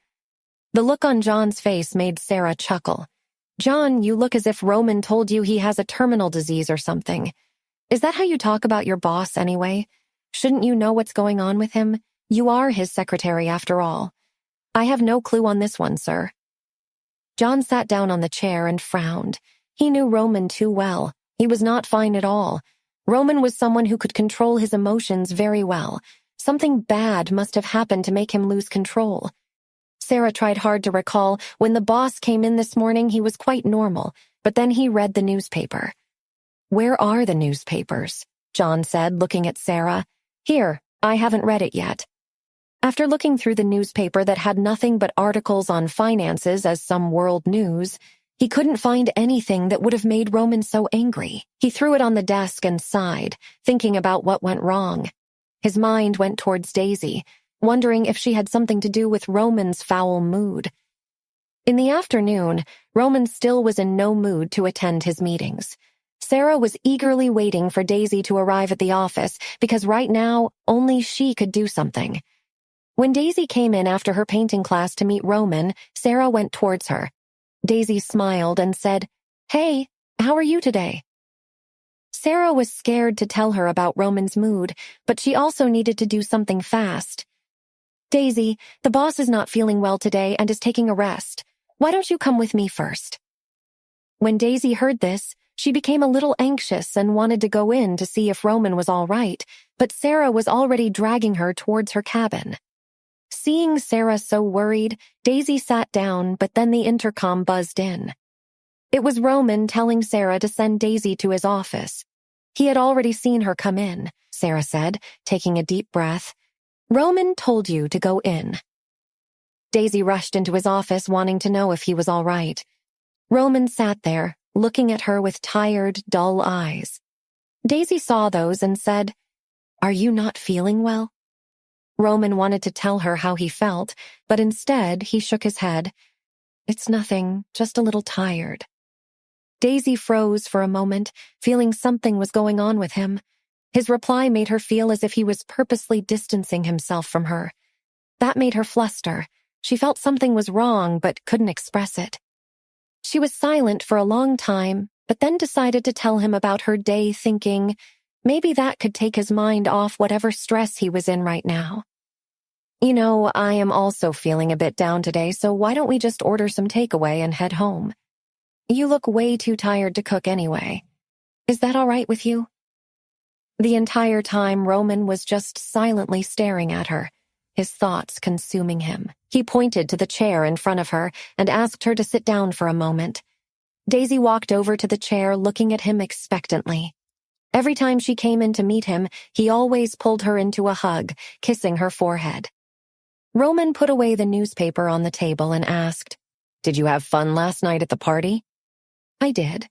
[SPEAKER 1] The look on John's face made Sarah chuckle. John, you look as if Roman told you he has a terminal disease or something. Is that how you talk about your boss anyway? Shouldn't you know what's going on with him? You are his secretary after all. I have no clue on this one, sir. John sat down on the chair and frowned. He knew Roman too well. He was not fine at all. Roman was someone who could control his emotions very well. Something bad must have happened to make him lose control. Sarah tried hard to recall when the boss came in this morning, he was quite normal, but then he read the newspaper. Where are the newspapers? John said, looking at Sarah. Here, I haven't read it yet. After looking through the newspaper that had nothing but articles on finances as some world news, he couldn't find anything that would have made Roman so angry. He threw it on the desk and sighed, thinking about what went wrong. His mind went towards Daisy, wondering if she had something to do with Roman's foul mood. In the afternoon, Roman still was in no mood to attend his meetings. Sarah was eagerly waiting for Daisy to arrive at the office because right now, only she could do something. When Daisy came in after her painting class to meet Roman, Sarah went towards her. Daisy smiled and said, Hey, how are you today? Sarah was scared to tell her about Roman's mood, but she also needed to do something fast. Daisy, the boss is not feeling well today and is taking a rest. Why don't you come with me first? When Daisy heard this, she became a little anxious and wanted to go in to see if Roman was all right, but Sarah was already dragging her towards her cabin. Seeing Sarah so worried, Daisy sat down, but then the intercom buzzed in. It was Roman telling Sarah to send Daisy to his office. He had already seen her come in, Sarah said, taking a deep breath. Roman told you to go in. Daisy rushed into his office wanting to know if he was all right. Roman sat there, looking at her with tired, dull eyes. Daisy saw those and said, Are you not feeling well? Roman wanted to tell her how he felt, but instead he shook his head. It's nothing, just a little tired. Daisy froze for a moment, feeling something was going on with him. His reply made her feel as if he was purposely distancing himself from her. That made her fluster. She felt something was wrong, but couldn't express it. She was silent for a long time, but then decided to tell him about her day, thinking maybe that could take his mind off whatever stress he was in right now. You know, I am also feeling a bit down today, so why don't we just order some takeaway and head home? You look way too tired to cook anyway. Is that all right with you? The entire time, Roman was just silently staring at her, his thoughts consuming him. He pointed to the chair in front of her and asked her to sit down for a moment. Daisy walked over to the chair, looking at him expectantly. Every time she came in to meet him, he always pulled her into a hug, kissing her forehead. Roman put away the newspaper on the table and asked, Did you have fun last night at the party? I did.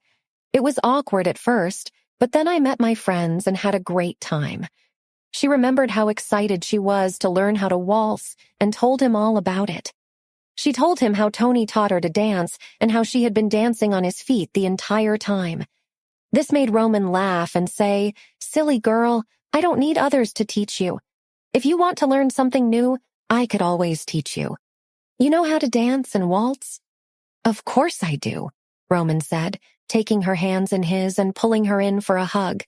[SPEAKER 1] It was awkward at first, but then I met my friends and had a great time. She remembered how excited she was to learn how to waltz and told him all about it. She told him how Tony taught her to dance and how she had been dancing on his feet the entire time. This made Roman laugh and say, Silly girl, I don't need others to teach you. If you want to learn something new, I could always teach you. You know how to dance and waltz? Of course I do, Roman said, taking her hands in his and pulling her in for a hug.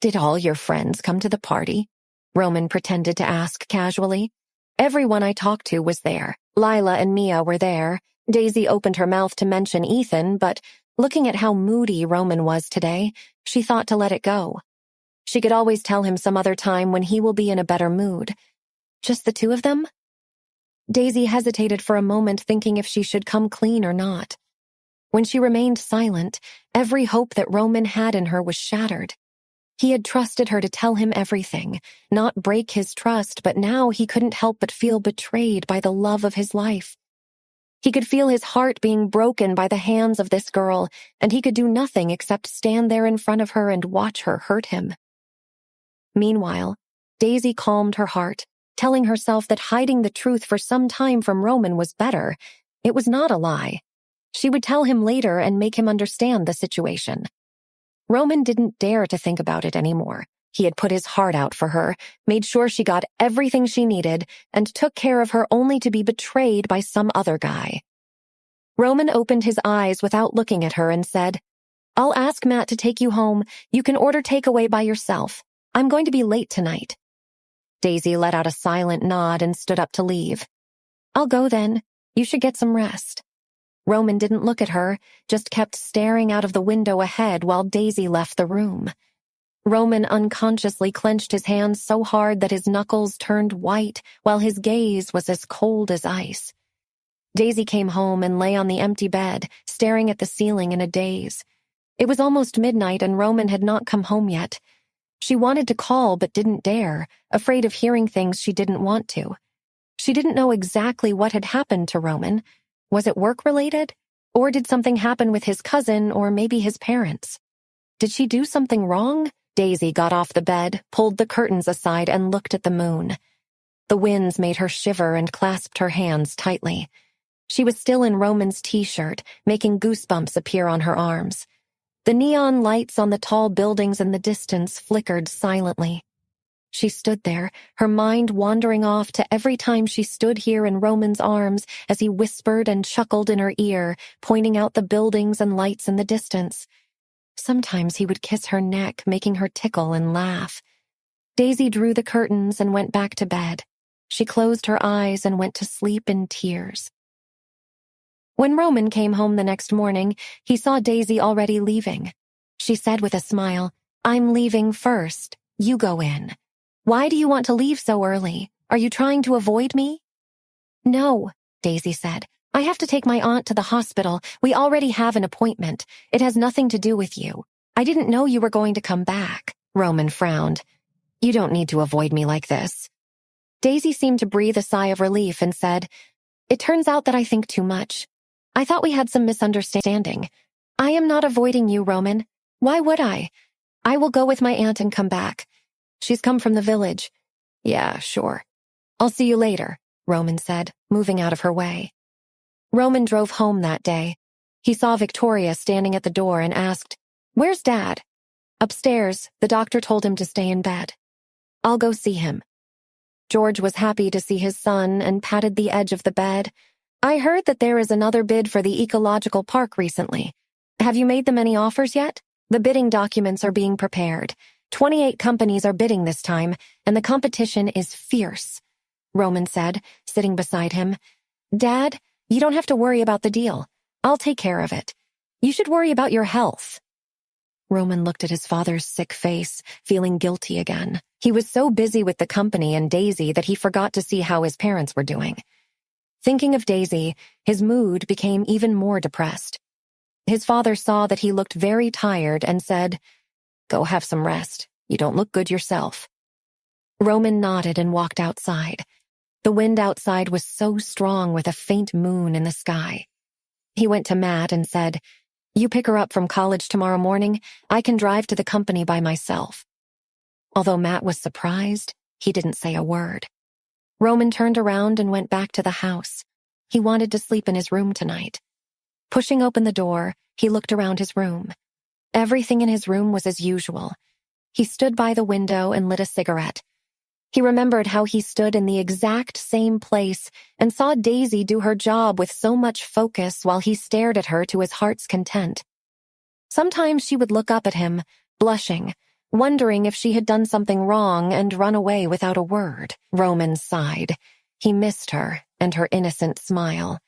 [SPEAKER 1] Did all your friends come to the party? Roman pretended to ask casually. Everyone I talked to was there. Lila and Mia were there. Daisy opened her mouth to mention Ethan, but looking at how moody Roman was today, she thought to let it go. She could always tell him some other time when he will be in a better mood. Just the two of them? Daisy hesitated for a moment, thinking if she should come clean or not. When she remained silent, every hope that Roman had in her was shattered. He had trusted her to tell him everything, not break his trust, but now he couldn't help but feel betrayed by the love of his life. He could feel his heart being broken by the hands of this girl, and he could do nothing except stand there in front of her and watch her hurt him. Meanwhile, Daisy calmed her heart, telling herself that hiding the truth for some time from Roman was better. It was not a lie. She would tell him later and make him understand the situation. Roman didn't dare to think about it anymore. He had put his heart out for her, made sure she got everything she needed, and took care of her only to be betrayed by some other guy. Roman opened his eyes without looking at her and said, I'll ask Matt to take you home. You can order takeaway by yourself. I'm going to be late tonight. Daisy let out a silent nod and stood up to leave. I'll go then. You should get some rest. Roman didn't look at her, just kept staring out of the window ahead while Daisy left the room. Roman unconsciously clenched his hands so hard that his knuckles turned white, while his gaze was as cold as ice. Daisy came home and lay on the empty bed, staring at the ceiling in a daze. It was almost midnight and Roman had not come home yet. She wanted to call but didn't dare, afraid of hearing things she didn't want to. She didn't know exactly what had happened to Roman. Was it work-related? Or did something happen with his cousin or maybe his parents? Did she do something wrong? Daisy got off the bed, pulled the curtains aside, and looked at the moon. The winds made her shiver and clasped her hands tightly. She was still in Roman's t-shirt, making goosebumps appear on her arms. The neon lights on the tall buildings in the distance flickered silently. She stood there, her mind wandering off to every time she stood here in Roman's arms as he whispered and chuckled in her ear, pointing out the buildings and lights in the distance. Sometimes he would kiss her neck, making her tickle and laugh. Daisy drew the curtains and went back to bed. She closed her eyes and went to sleep in tears. When Roman came home the next morning, he saw Daisy already leaving. She said with a smile, I'm leaving first. You go in. Why do you want to leave so early? Are you trying to avoid me? No, Daisy said. I have to take my aunt to the hospital. We already have an appointment. It has nothing to do with you. I didn't know you were going to come back. Roman frowned. You don't need to avoid me like this. Daisy seemed to breathe a sigh of relief and said, It turns out that I think too much. I thought we had some misunderstanding. I am not avoiding you, Roman. Why would I? I will go with my aunt and come back. She's come from the village. Yeah, sure. I'll see you later, Roman said, moving out of her way. Roman drove home that day. He saw Victoria standing at the door and asked, Where's Dad? Upstairs, the doctor told him to stay in bed. I'll go see him. George was happy to see his son and patted the edge of the bed. I heard that there is another bid for the ecological park recently. Have you made them any offers yet? The bidding documents are being prepared. 28 companies are bidding this time, and the competition is fierce, Roman said, sitting beside him. Dad, you don't have to worry about the deal. I'll take care of it. You should worry about your health. Roman looked at his father's sick face, feeling guilty again. He was so busy with the company and Daisy that he forgot to see how his parents were doing. Thinking of Daisy, his mood became even more depressed. His father saw that he looked very tired and said, Go have some rest. You don't look good yourself. Roman nodded and walked outside. The wind outside was so strong with a faint moon in the sky. He went to Matt and said, You pick her up from college tomorrow morning. I can drive to the company by myself. Although Matt was surprised, he didn't say a word. Roman turned around and went back to the house. He wanted to sleep in his room tonight. Pushing open the door, he looked around his room. Everything in his room was as usual. He stood by the window and lit a cigarette. He remembered how he stood in the exact same place and saw Daisy do her job with so much focus while he stared at her to his heart's content. Sometimes she would look up at him, blushing, wondering if she had done something wrong and run away without a word. Roman sighed. He missed her and her innocent smile.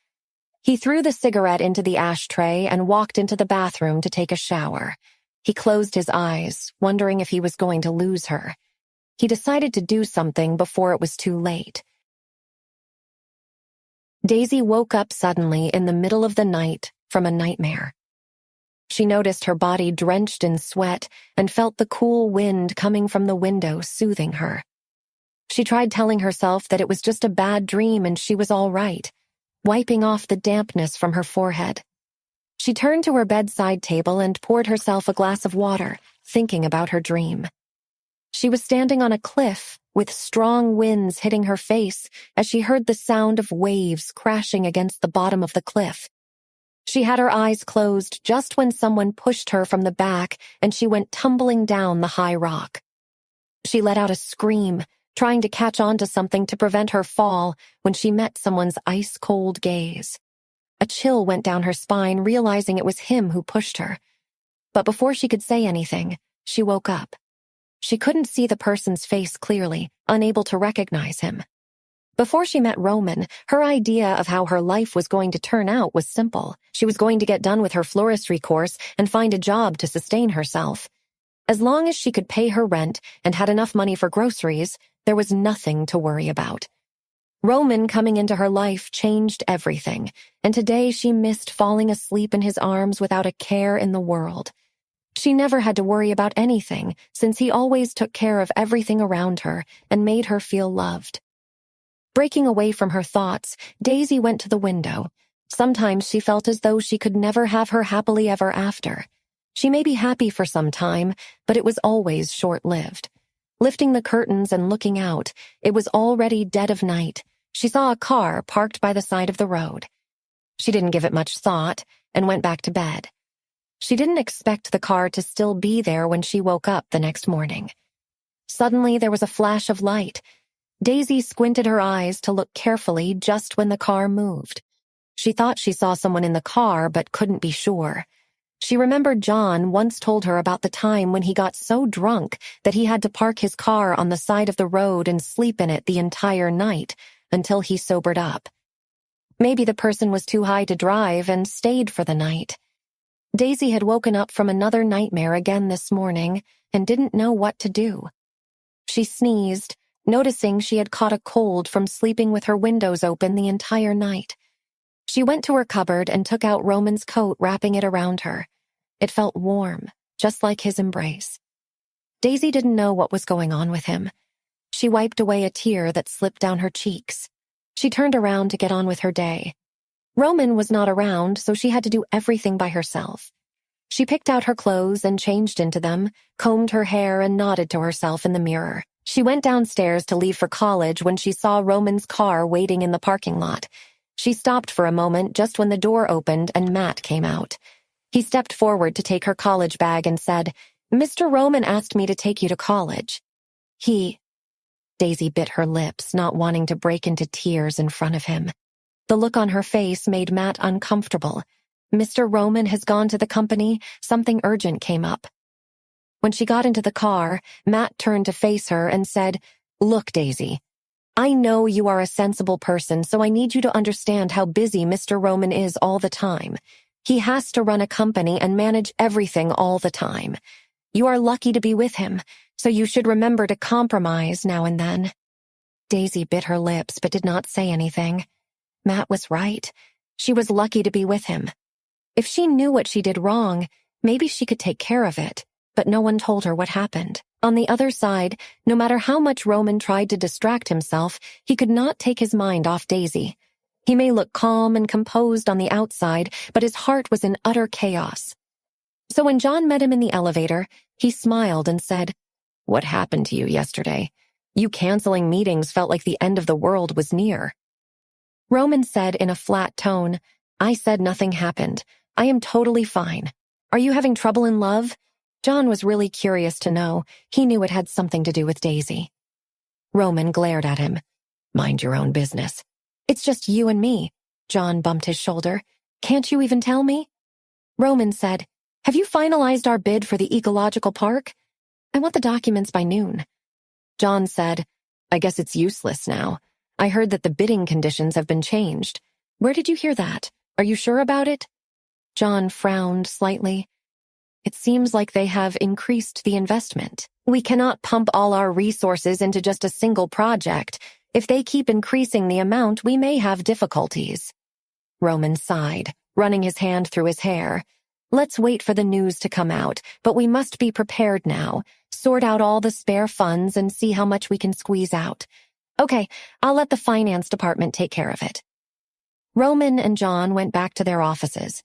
[SPEAKER 1] He threw the cigarette into the ashtray and walked into the bathroom to take a shower. He closed his eyes, wondering if he was going to lose her. He decided to do something before it was too late. Daisy woke up suddenly in the middle of the night from a nightmare. She noticed her body drenched in sweat and felt the cool wind coming from the window soothing her. She tried telling herself that it was just a bad dream and she was all right, wiping off the dampness from her forehead. She turned to her bedside table and poured herself a glass of water, thinking about her dream. She was standing on a cliff with strong winds hitting her face as she heard the sound of waves crashing against the bottom of the cliff. She had her eyes closed just when someone pushed her from the back and she went tumbling down the high rock. She let out a scream, trying to catch on to something to prevent her fall when she met someone's ice-cold gaze. A chill went down her spine, realizing it was him who pushed her. But before she could say anything, she woke up. She couldn't see the person's face clearly, unable to recognize him. Before she met Roman, her idea of how her life was going to turn out was simple. She was going to get done with her floristry course and find a job to sustain herself. As long as she could pay her rent and had enough money for groceries, there was nothing to worry about. Roman coming into her life changed everything, and today she missed falling asleep in his arms without a care in the world. She never had to worry about anything, since he always took care of everything around her and made her feel loved. Breaking away from her thoughts, Daisy went to the window. Sometimes she felt as though she could never have her happily ever after. She may be happy for some time, but it was always short-lived. Lifting the curtains and looking out, it was already dead of night. She saw a car parked by the side of the road. She didn't give it much thought and went back to bed. She didn't expect the car to still be there when she woke up the next morning. Suddenly, there was a flash of light. Daisy squinted her eyes to look carefully just when the car moved. She thought she saw someone in the car, but couldn't be sure. She remembered John once told her about the time when he got so drunk that he had to park his car on the side of the road and sleep in it the entire night until he sobered up. Maybe the person was too high to drive and stayed for the night. Daisy had woken up from another nightmare again this morning and didn't know what to do. She sneezed, noticing she had caught a cold from sleeping with her windows open the entire night. She went to her cupboard and took out Roman's coat, wrapping it around her. It felt warm, just like his embrace. Daisy didn't know what was going on with him. She wiped away a tear that slipped down her cheeks. She turned around to get on with her day. Roman was not around, so she had to do everything by herself. She picked out her clothes and changed into them, combed her hair and nodded to herself in the mirror. She went downstairs to leave for college when she saw Roman's car waiting in the parking lot. She stopped for a moment just when the door opened and Matt came out. He stepped forward to take her college bag and said, "Mr. Roman asked me to take you to college." Daisy bit her lips, not wanting to break into tears in front of him. The look on her face made Matt uncomfortable. "Mr. Roman has gone to the company. Something urgent came up." When she got into the car, Matt turned to face her and said, "Look, Daisy, I know you are a sensible person, so I need you to understand how busy Mr. Roman is all the time. He has to run a company and manage everything all the time. You are lucky to be with him, so you should remember to compromise now and then." Daisy bit her lips but did not say anything. Matt was right. She was lucky to be with him. If she knew what she did wrong, maybe she could take care of it, but no one told her what happened. On the other side, no matter how much Roman tried to distract himself, he could not take his mind off Daisy. He may look calm and composed on the outside, but his heart was in utter chaos. So when John met him in the elevator, he smiled and said, "What happened to you yesterday? You canceling meetings felt like the end of the world was near." Roman said in a flat tone, "I said nothing happened. I am totally fine. Are you having trouble in love?" John was really curious to know. He knew it had something to do with Daisy. Roman glared at him. Mind your own business. It's just you and me. John bumped his shoulder. Can't you even tell me? Roman said, have you finalized our bid for the ecological park? I want the documents by noon. John said, I guess it's useless now. I heard that the bidding conditions have been changed. Where did you hear that? Are you sure about it? John frowned slightly. It seems like they have increased the investment. We cannot pump all our resources into just a single project. If they keep increasing the amount, we may have difficulties. Roman sighed, running his hand through his hair. Let's wait for the news to come out, but we must be prepared now. Sort out all the spare funds and see how much we can squeeze out. Okay, I'll let the finance department take care of it. Roman and John went back to their offices.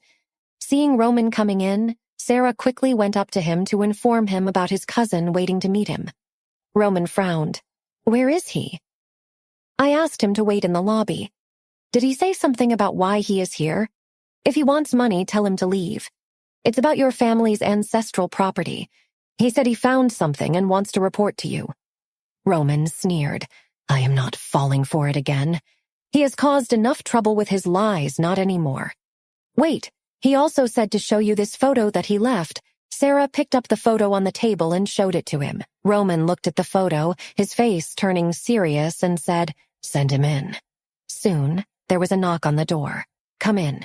[SPEAKER 1] Seeing Roman coming in, Sarah quickly went up to him to inform him about his cousin waiting to meet him. Roman frowned. Where is he? I asked him to wait in the lobby. Did he say something about why he is here? If he wants money, tell him to leave. It's about your family's ancestral property. He said he found something and wants to report to you. Roman sneered. I am not falling for it again. He has caused enough trouble with his lies, not anymore. Wait, he also said to show you this photo that he left. Sarah picked up the photo on the table and showed it to him. Roman looked at the photo, his face turning serious, and said, Send him in. Soon, there was a knock on the door. Come in.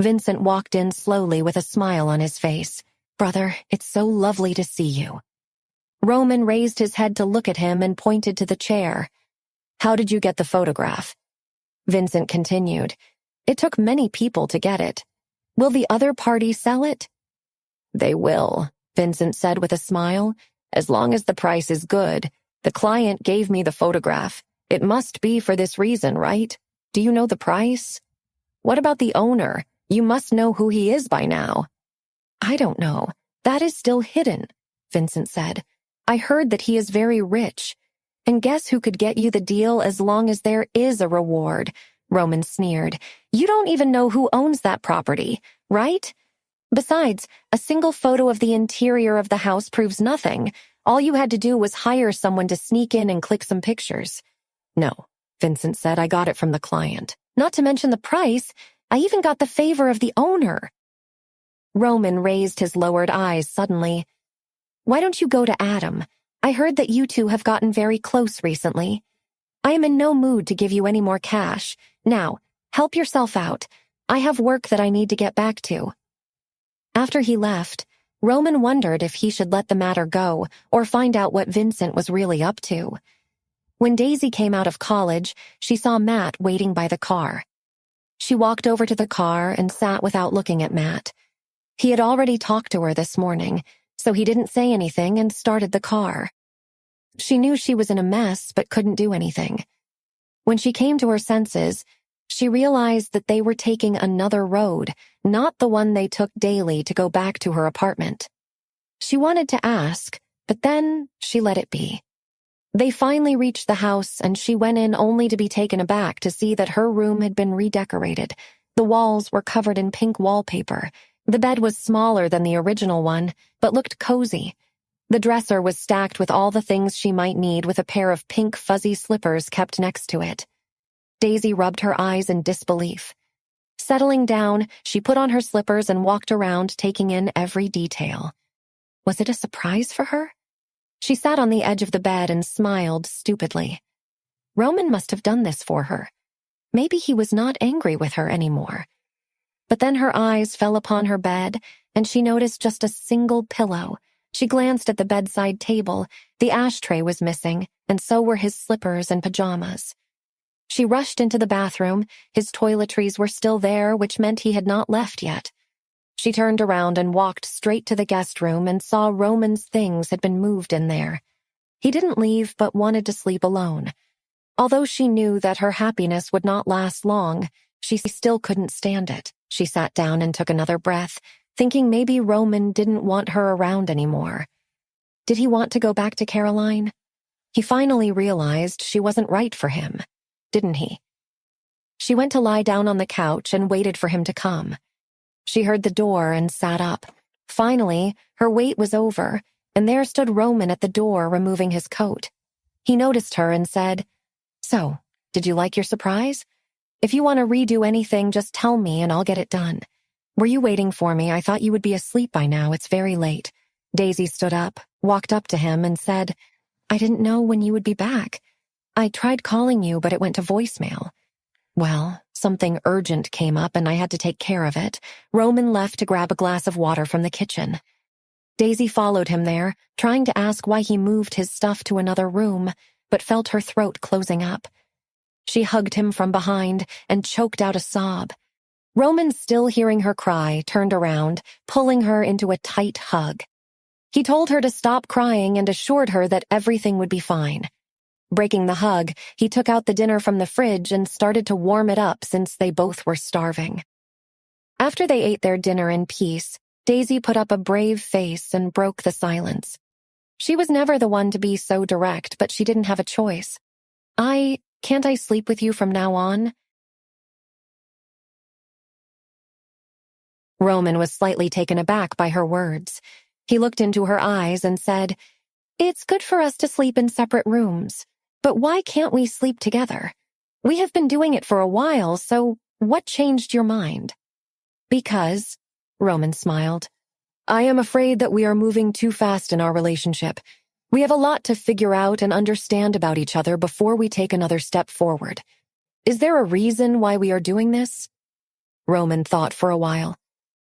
[SPEAKER 1] Vincent walked in slowly with a smile on his face. Brother, it's so lovely to see you. Roman raised his head to look at him and pointed to the chair. How did you get the photograph? Vincent continued. It took many people to get it. Will the other party sell it? They will, Vincent said with a smile. As long as the price is good. The client gave me the photograph. It must be for this reason, right? Do you know the price? What about the owner? You must know who he is by now. I don't know. That is still hidden, Vincent said. I heard that he is very rich. And guess who could get you the deal as long as there is a reward? Roman sneered. You don't even know who owns that property, right? Besides, a single photo of the interior of the house proves nothing. All you had to do was hire someone to sneak in and click some pictures. No, Vincent said, I got it from the client. Not to mention the price, I even got the favor of the owner. Roman raised his lowered eyes suddenly. Why don't you go to Adam? I heard that you two have gotten very close recently. I am in no mood to give you any more cash. Now, help yourself out. I have work that I need to get back to. After he left, Roman wondered if he should let the matter go or find out what Vincent was really up to. When Daisy came out of college, she saw Matt waiting by the car. She walked over to the car and sat without looking at Matt. He had already talked to her this morning, so he didn't say anything and started the car. She knew she was in a mess but couldn't do anything. When she came to her senses, she realized that they were taking another road, not the one they took daily to go back to her apartment. She wanted to ask, but then she let it be. They finally reached the house, and she went in only to be taken aback to see that her room had been redecorated. The walls were covered in pink wallpaper. The bed was smaller than the original one, but looked cozy. The dresser was stacked with all the things she might need, with a pair of pink fuzzy slippers kept next to it. Daisy rubbed her eyes in disbelief. Settling down, she put on her slippers and walked around, taking in every detail. Was it a surprise for her? She sat on the edge of the bed and smiled stupidly. Roman must have done this for her. Maybe he was not angry with her anymore. But then her eyes fell upon her bed, and she noticed just a single pillow. She glanced at the bedside table. The ashtray was missing, and so were his slippers and pajamas. She rushed into the bathroom. His toiletries were still there, which meant he had not left yet. She turned around and walked straight to the guest room and saw Roman's things had been moved in there. He didn't leave but wanted to sleep alone. Although she knew that her happiness would not last long, she still couldn't stand it. She sat down and took another breath, thinking maybe Roman didn't want her around anymore. Did he want to go back to Caroline? He finally realized she wasn't right for him, didn't he? She went to lie down on the couch and waited for him to come. She heard the door and sat up. Finally, her wait was over, and there stood Roman at the door removing his coat. He noticed her and said, "So, did you like your surprise? If you want to redo anything, just tell me and I'll get it done. Were you waiting for me? I thought you would be asleep by now. It's very late." Daisy stood up, walked up to him, and said, "I didn't know when you would be back. I tried calling you, but it went to voicemail." "Well, something urgent came up and I had to take care of it." Roman left to grab a glass of water from the kitchen. Daisy followed him there, trying to ask why he moved his stuff to another room, but felt her throat closing up. She hugged him from behind and choked out a sob. Roman, still hearing her cry, turned around, pulling her into a tight hug. He told her to stop crying and assured her that everything would be fine. Breaking the hug, he took out the dinner from the fridge and started to warm it up since they both were starving. After they ate their dinner in peace, Daisy put up a brave face and broke the silence. She was never the one to be so direct, but she didn't have a choice. Can't I sleep with you from now on?" Roman was slightly taken aback by her words. He looked into her eyes and said, "It's good for us to sleep in separate rooms, but why can't we sleep together? We have been doing it for a while, so what changed your mind?" "Because," Roman smiled, "I am afraid that we are moving too fast in our relationship. We have a lot to figure out and understand about each other before we take another step forward. Is there a reason why we are doing this?" Roman thought for a while.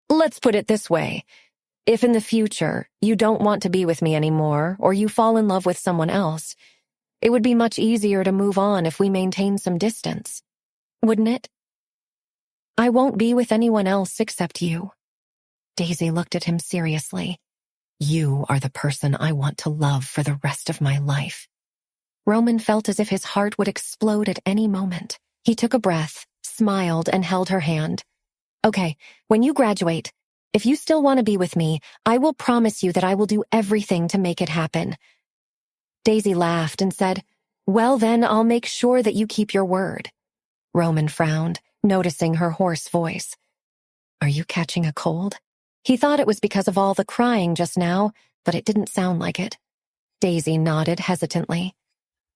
[SPEAKER 1] "Let's put it this way. If in the future you don't want to be with me anymore or you fall in love with someone else, it would be much easier to move on if we maintain some distance. Wouldn't it?" "I won't be with anyone else except you." Daisy looked at him seriously. "You are the person I want to love for the rest of my life." Roman felt as if his heart would explode at any moment. He took a breath, smiled, and held her hand. "Okay, when you graduate, if you still want to be with me, I will promise you that I will do everything to make it happen." Daisy laughed and said, "Well then, I'll make sure that you keep your word." Roman frowned, noticing her hoarse voice. "Are you catching a cold?" He thought it was because of all the crying just now, but it didn't sound like it. Daisy nodded hesitantly.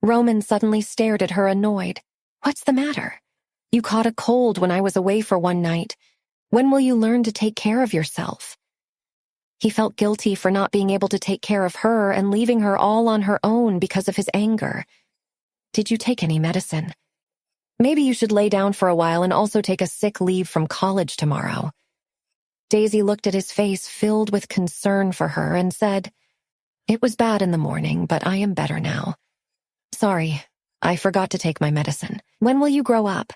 [SPEAKER 1] Roman suddenly stared at her, annoyed. "What's the matter? You caught a cold when I was away for one night. When will you learn to take care of yourself?" He felt guilty for not being able to take care of her and leaving her all on her own because of his anger. "Did you take any medicine? Maybe you should lay down for a while and also take a sick leave from college tomorrow." Daisy looked at his face filled with concern for her and said, "It was bad in the morning, but I am better now. Sorry, I forgot to take my medicine. When will you grow up?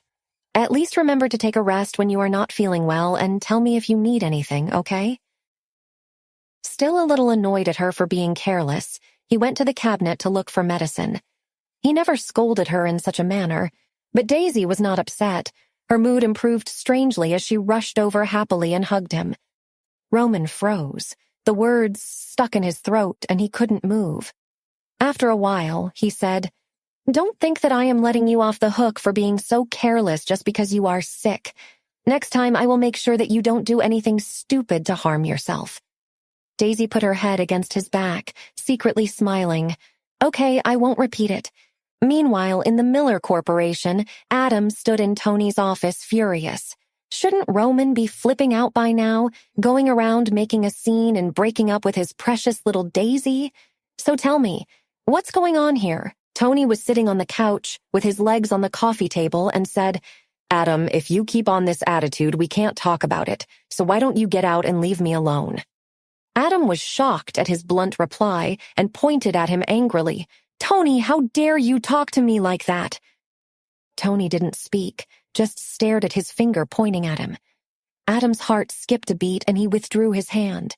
[SPEAKER 1] At least remember to take a rest when you are not feeling well and tell me if you need anything, okay?" Still a little annoyed at her for being careless, he went to the cabinet to look for medicine. He never scolded her in such a manner, but Daisy was not upset. Her mood improved strangely as she rushed over happily and hugged him. Roman froze. The words stuck in his throat and he couldn't move. After a while, he said, "Don't think that I am letting you off the hook for being so careless just because you are sick. Next time I will make sure that you don't do anything stupid to harm yourself." Daisy put her head against his back, secretly smiling. "Okay, I won't repeat it." Meanwhile, in the Miller Corporation, Adam stood in Tony's office furious. Shouldn't Roman be flipping out by now, going around making a scene and breaking up with his precious little Daisy? "So tell me, what's going on here?" Tony was sitting on the couch with his legs on the coffee table and said, "Adam, if you keep on this attitude, we can't talk about it, so why don't you get out and leave me alone?" Adam was shocked at his blunt reply and pointed at him angrily. "Tony, how dare you talk to me like that?" Tony didn't speak, just stared at his finger pointing at him. Adam's heart skipped a beat and he withdrew his hand.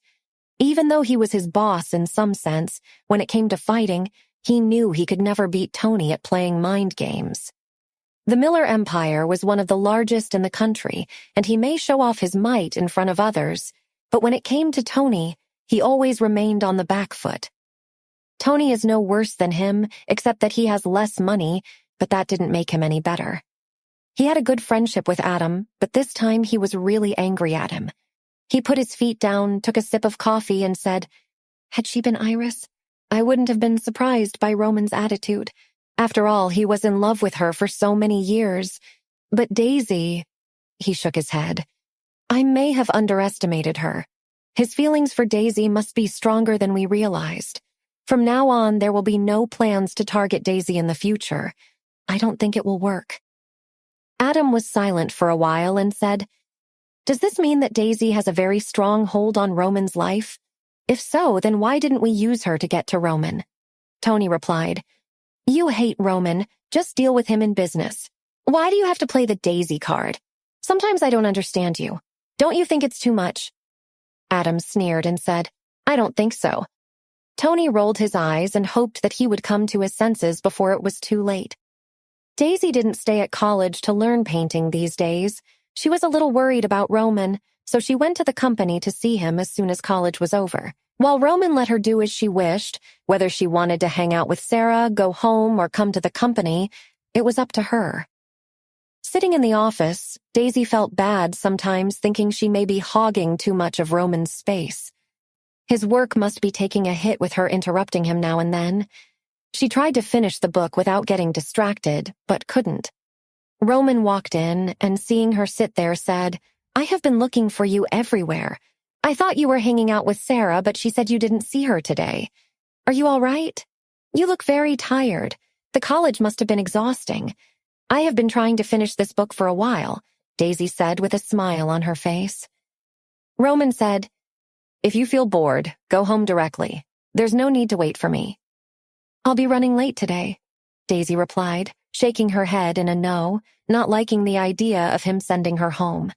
[SPEAKER 1] Even though he was his boss in some sense, when it came to fighting, he knew he could never beat Tony at playing mind games. The Miller Empire was one of the largest in the country, and he may show off his might in front of others, but when it came to Tony, he always remained on the back foot. Tony is no worse than him, except that he has less money, but that didn't make him any better. He had a good friendship with Adam, but this time he was really angry at him. He put his feet down, took a sip of coffee, and said, "Had she been Iris? I wouldn't have been surprised by Roman's attitude. After all, he was in love with her for so many years. But Daisy, he shook his head. I may have underestimated her. His feelings for Daisy must be stronger than we realized. From now on, there will be no plans to target Daisy in the future. I don't think it will work. Adam was silent for a while and said, Does this mean that Daisy has a very strong hold on Roman's life? If so, then why didn't we use her to get to Roman? Tony replied, You hate Roman. Just deal with him in business. Why do you have to play the Daisy card? Sometimes I don't understand you. Don't you think it's too much? Adam sneered and said, I don't think so. Tony rolled his eyes and hoped that he would come to his senses before it was too late. Daisy didn't stay at college to learn painting these days. She was a little worried about Roman, so she went to the company to see him as soon as college was over. While Roman let her do as she wished, whether she wanted to hang out with Sarah, go home, or come to the company, it was up to her. Sitting in the office, Daisy felt bad sometimes, thinking she may be hogging too much of Roman's space. His work must be taking a hit with her interrupting him now and then. She tried to finish the book without getting distracted, but couldn't. Roman walked in and, seeing her sit there, said, I have been looking for you everywhere. I thought you were hanging out with Sarah, but she said you didn't see her today. Are you all right? You look very tired. The college must have been exhausting. I have been trying to finish this book for a while, Daisy said with a smile on her face. Roman said, If you feel bored, go home directly. There's no need to wait for me. I'll be running late today, Daisy replied, shaking her head in a no, not liking the idea of him sending her home.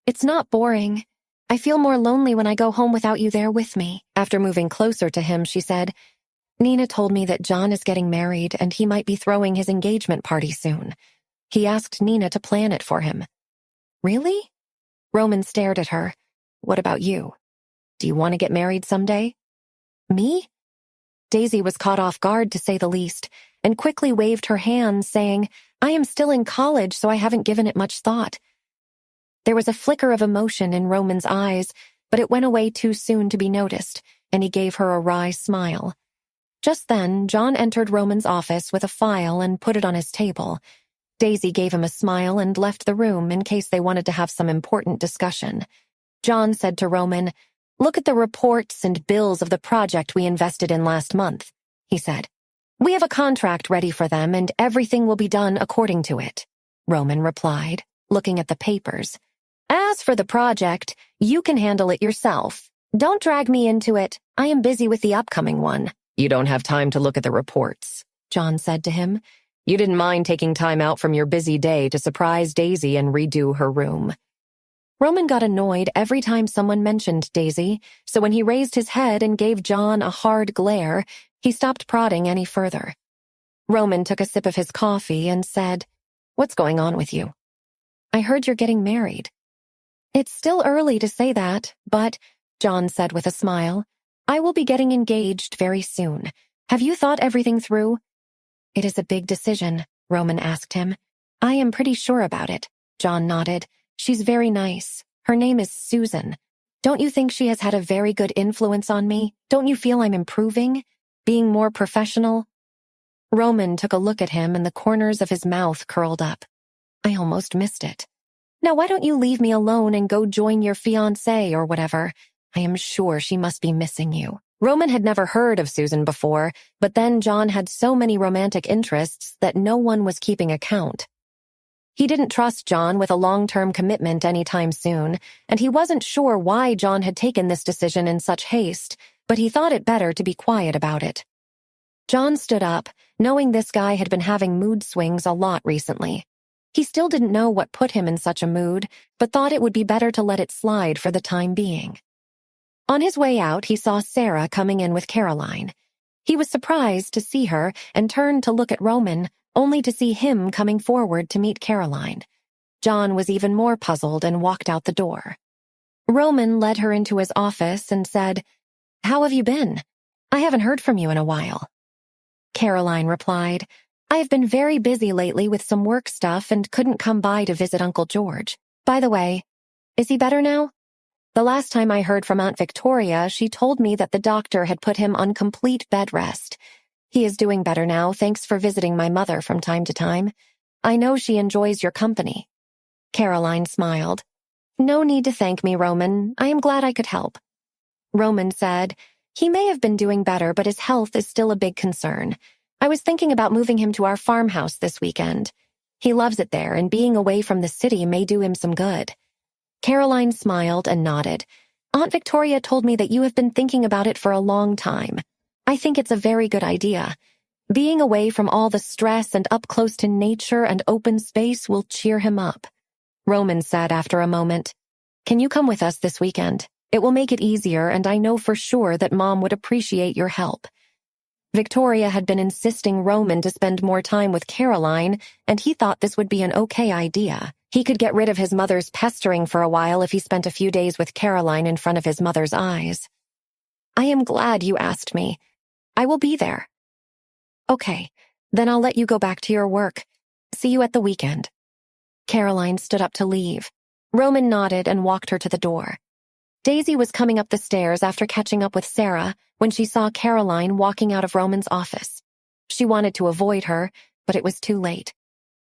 [SPEAKER 1] It's not boring. I feel more lonely when I go home without you there with me. After moving closer to him, she said, Nina told me that John is getting married and he might be throwing his engagement party soon. He asked Nina to plan it for him. Really? Roman stared at her. What about you? Do you want to get married someday? Me? Daisy was caught off guard, to say the least, and quickly waved her hands, saying, I am still in college, so I haven't given it much thought. There was a flicker of emotion in Roman's eyes, but it went away too soon to be noticed, and he gave her a wry smile. Just then, John entered Roman's office with a file and put it on his table. Daisy gave him a smile and left the room in case they wanted to have some important discussion. John said to Roman, Look at the reports and bills of the project we invested in last month, he said. We have a contract ready for them and everything will be done according to it, Roman replied, looking at the papers. As for the project, you can handle it yourself. Don't drag me into it. I am busy with the upcoming one. You don't have time to look at the reports, John said to him. You didn't mind taking time out from your busy day to surprise Daisy and redo her room. Roman got annoyed every time someone mentioned Daisy, so when he raised his head and gave John a hard glare, he stopped prodding any further. Roman took a sip of his coffee and said, What's going on with you? I heard you're getting married. It's still early to say that, but, John said with a smile, I will be getting engaged very soon. Have you thought everything through? It is a big decision, Roman asked him. I am pretty sure about it, John nodded. She's very nice. Her name is Susan. Don't you think she has had a very good influence on me? Don't you feel I'm improving? Being more professional? Roman took a look at him and the corners of his mouth curled up. I almost missed it. Now why don't you leave me alone and go join your fiancé or whatever? I am sure she must be missing you. Roman had never heard of Susan before, but then John had so many romantic interests that no one was keeping account. He didn't trust John with a long-term commitment anytime soon, and he wasn't sure why John had taken this decision in such haste, but he thought it better to be quiet about it. John stood up, knowing this guy had been having mood swings a lot recently. He still didn't know what put him in such a mood, but thought it would be better to let it slide for the time being. On his way out, he saw Sarah coming in with Caroline. He was surprised to see her and turned to look at Roman, only to see him coming forward to meet Caroline. John was even more puzzled and walked out the door. Roman led her into his office and said, How have you been? I haven't heard from you in a while. Caroline replied, I have been very busy lately with some work stuff and couldn't come by to visit Uncle George. By the way, is he better now? The last time I heard from Aunt Victoria, she told me that the doctor had put him on complete bed rest. He is doing better now, thanks for visiting my mother from time to time. I know she enjoys your company." Caroline smiled. "No need to thank me, Roman. I am glad I could help." Roman said, "He may have been doing better, but his health is still a big concern. I was thinking about moving him to our farmhouse this weekend. He loves it there, and being away from the city may do him some good." Caroline smiled and nodded. "Aunt Victoria told me that you have been thinking about it for a long time. I think it's a very good idea. Being away from all the stress and up close to nature and open space will cheer him up." Roman said after a moment, "Can you come with us this weekend? It will make it easier, and I know for sure that Mom would appreciate your help." Victoria had been insisting Roman to spend more time with Caroline, and he thought this would be an okay idea. He could get rid of his mother's pestering for a while if he spent a few days with Caroline in front of his mother's eyes. "I am glad you asked me. I will be there." "Okay, then I'll let you go back to your work. See you at the weekend." Caroline stood up to leave. Roman nodded and walked her to the door. Daisy was coming up the stairs after catching up with Sarah when she saw Caroline walking out of Roman's office. She wanted to avoid her, but it was too late.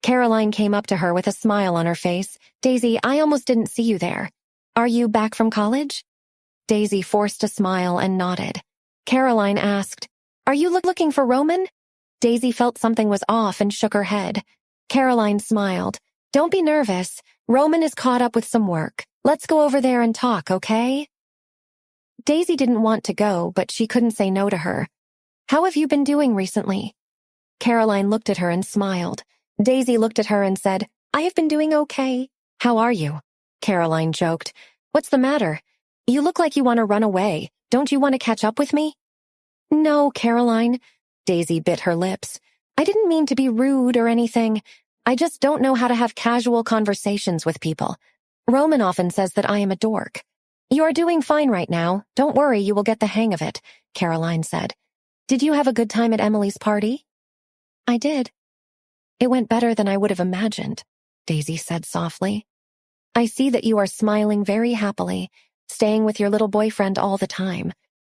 [SPEAKER 1] Caroline came up to her with a smile on her face. "Daisy, I almost didn't see you there. Are you back from college?" Daisy forced a smile and nodded. Caroline asked, "Are you looking for Roman?" Daisy felt something was off and shook her head. Caroline smiled. "Don't be nervous. Roman is caught up with some work. Let's go over there and talk, okay?" Daisy didn't want to go, but she couldn't say no to her. "How have you been doing recently?" Caroline looked at her and smiled. Daisy looked at her and said, "I have been doing okay." "How are you?" Caroline joked. "What's the matter? You look like you want to run away. Don't you want to catch up with me?" "No, Caroline." Daisy bit her lips. "I didn't mean to be rude or anything. I just don't know how to have casual conversations with people. Roman often says that I am a dork." "You are doing fine right now. Don't worry, you will get the hang of it," Caroline said. "Did you have a good time at Emily's party?" "I did." "It went better than I would have imagined," Daisy said softly. "I see that you are smiling very happily, staying with your little boyfriend all the time.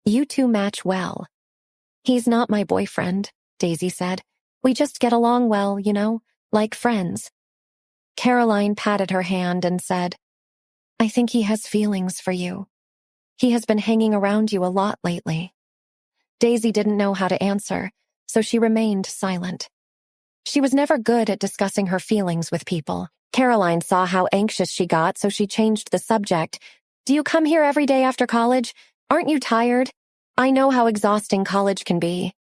[SPEAKER 1] You two match well." "He's not my boyfriend," Daisy said. "We just get along well, like friends." Caroline patted her hand and said, "I think he has feelings for you. He has been hanging around you a lot lately." Daisy didn't know how to answer, so she remained silent. She was never good at discussing her feelings with people. Caroline saw how anxious she got, so she changed the subject. "Do you come here every day after college? Aren't you tired? I know how exhausting college can be."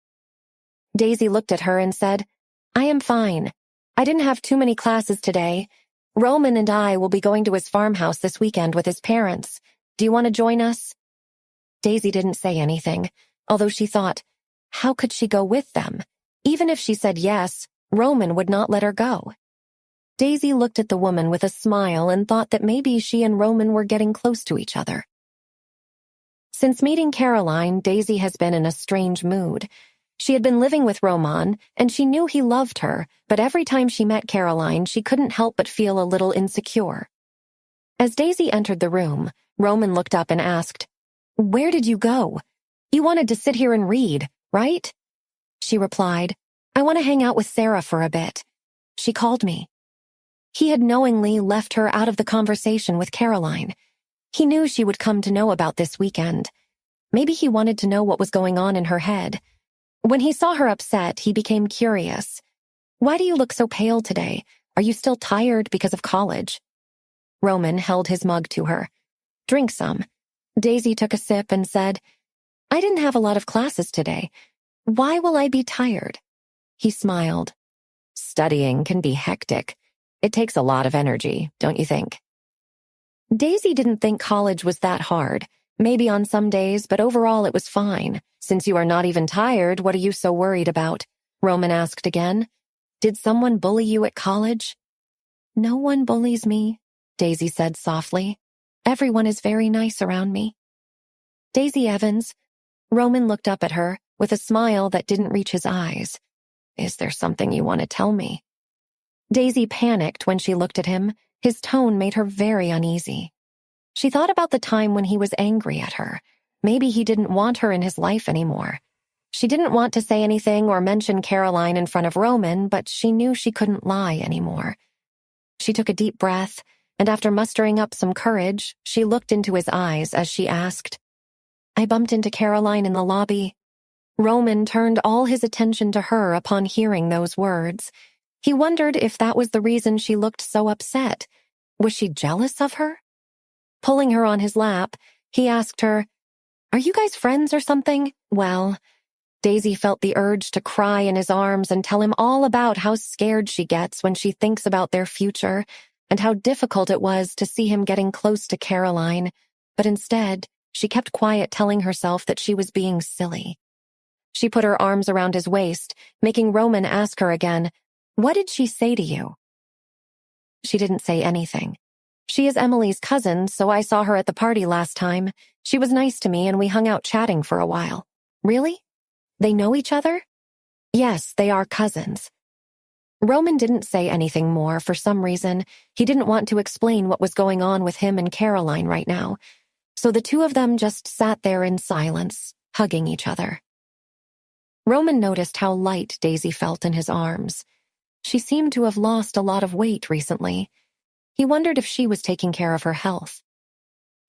[SPEAKER 1] Daisy looked at her and said, "I am fine. I didn't have too many classes today. Roman and I will be going to his farmhouse this weekend with his parents. Do you want to join us?" Daisy didn't say anything, although she thought, how could she go with them? Even if she said yes, Roman would not let her go. Daisy looked at the woman with a smile and thought that maybe she and Roman were getting close to each other. Since meeting Caroline, Daisy has been in a strange mood. She had been living with Roman, and she knew he loved her, but every time she met Caroline, she couldn't help but feel a little insecure. As Daisy entered the room, Roman looked up and asked, "Where did you go? You wanted to sit here and read, right?" She replied, "I want to hang out with Sarah for a bit. She called me." He had knowingly left her out of the conversation with Caroline. He knew she would come to know about this weekend. Maybe he wanted to know what was going on in her head. When he saw her upset, he became curious. "Why do you look so pale today? Are you still tired because of college?" Roman held his mug to her. "Drink some." Daisy took a sip and said, "I didn't have a lot of classes today. Why will I be tired?" He smiled. "Studying can be hectic. It takes a lot of energy, don't you think?" Daisy didn't think college was that hard. Maybe on some days, but overall it was fine. "Since you are not even tired, what are you so worried about?" Roman asked again. "Did someone bully you at college?" "No one bullies me," Daisy said softly. "Everyone is very nice around me." "Daisy Evans." Roman looked up at her with a smile that didn't reach his eyes. "Is there something you want to tell me?" Daisy panicked when she looked at him. His tone made her very uneasy. She thought about the time when he was angry at her. Maybe he didn't want her in his life anymore. She didn't want to say anything or mention Caroline in front of Roman, but she knew she couldn't lie anymore. She took a deep breath, and after mustering up some courage, she looked into his eyes as she asked, "I bumped into Caroline in the lobby." Roman turned all his attention to her upon hearing those words. He wondered if that was the reason she looked so upset. Was she jealous of her? Pulling her on his lap, he asked her, "Are you guys friends or something?" Well, Daisy felt the urge to cry in his arms and tell him all about how scared she gets when she thinks about their future and how difficult it was to see him getting close to Caroline, but instead, she kept quiet, telling herself that she was being silly. She put her arms around his waist, making Roman ask her again, "What did she say to you?" She didn't say anything. "She is Emily's cousin, so I saw her at the party last time. She was nice to me and we hung out chatting for a while." "Really? They know each other?" "Yes, they are cousins." Roman didn't say anything more for some reason. He didn't want to explain what was going on with him and Caroline right now. So the two of them just sat there in silence, hugging each other. Roman noticed how light Daisy felt in his arms. She seemed to have lost a lot of weight recently. He wondered if she was taking care of her health.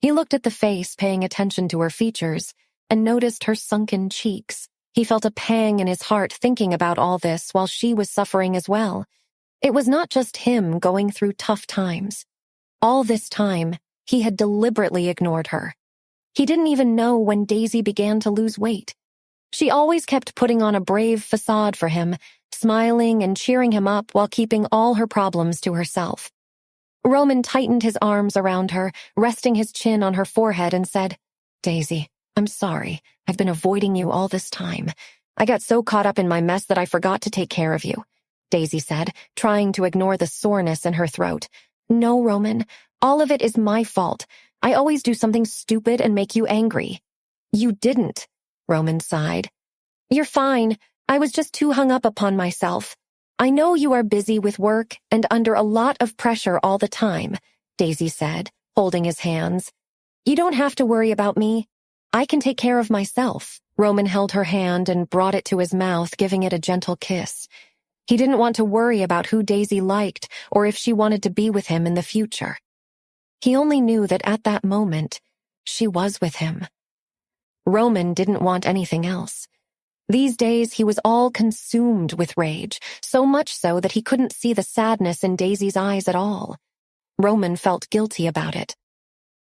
[SPEAKER 1] He looked at the face, paying attention to her features, and noticed her sunken cheeks. He felt a pang in his heart thinking about all this while she was suffering as well. It was not just him going through tough times. All this time, he had deliberately ignored her. He didn't even know when Daisy began to lose weight. She always kept putting on a brave facade for him, smiling and cheering him up while keeping all her problems to herself. Roman tightened his arms around her, resting his chin on her forehead, and said, "Daisy, I'm sorry. I've been avoiding you all this time. I got so caught up in my mess that I forgot to take care of you," Daisy said, trying to ignore the soreness in her throat. "No, Roman, all of it is my fault. I always do something stupid and make you angry." "You didn't," Roman sighed. "You're fine. I was just too hung up upon myself. I know you are busy with work and under a lot of pressure all the time," Daisy said, holding his hands. "You don't have to worry about me. I can take care of myself." Roman held her hand and brought it to his mouth, giving it a gentle kiss. He didn't want to worry about who Daisy liked or if she wanted to be with him in the future. He only knew that at that moment, she was with him. Roman didn't want anything else. These days, he was all consumed with rage, so much so that he couldn't see the sadness in Daisy's eyes at all. Roman felt guilty about it.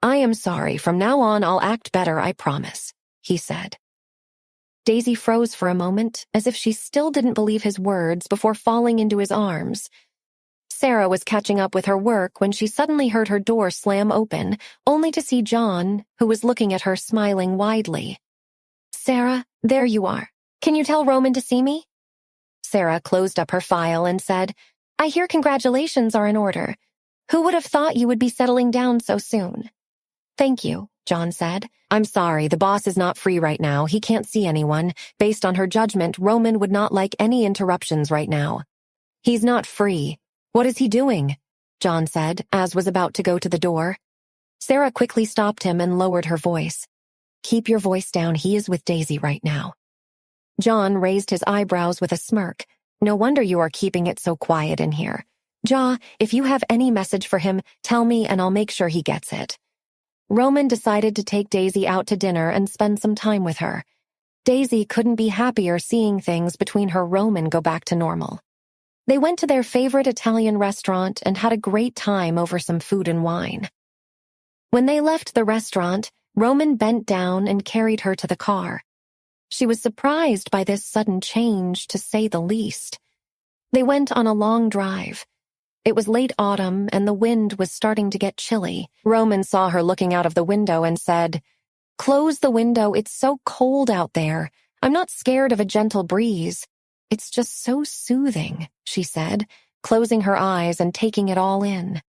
[SPEAKER 1] "I am sorry. From now on, I'll act better, I promise," he said. Daisy froze for a moment, as if she still didn't believe his words, before falling into his arms. Sarah was catching up with her work when she suddenly heard her door slam open, only to see John, who was looking at her smiling widely. "Sarah, there you are. Can you tell Roman to see me?" Sarah closed up her file and said, "I hear congratulations are in order. Who would have thought you would be settling down so soon?" "Thank you," John said. "I'm sorry, the boss is not free right now. He can't see anyone. Based on her judgment, Roman would not like any interruptions right now." "He's not free. What is he doing?" John said, as was about to go to the door. Sarah quickly stopped him and lowered her voice. "Keep your voice down. He is with Daisy right now." John raised his eyebrows with a smirk. "No wonder you are keeping it so quiet in here. Ja, if you have any message for him, tell me and I'll make sure he gets it." Roman decided to take Daisy out to dinner and spend some time with her. Daisy couldn't be happier seeing things between her Roman go back to normal. They went to their favorite Italian restaurant and had a great time over some food and wine. When they left the restaurant, Roman bent down and carried her to the car. She was surprised by this sudden change, to say the least. They went on a long drive. It was late autumn and the wind was starting to get chilly. Roman saw her looking out of the window and said, "Close the window, it's so cold out there. I'm not scared of a gentle breeze. It's just so soothing," she said, closing her eyes and taking it all in.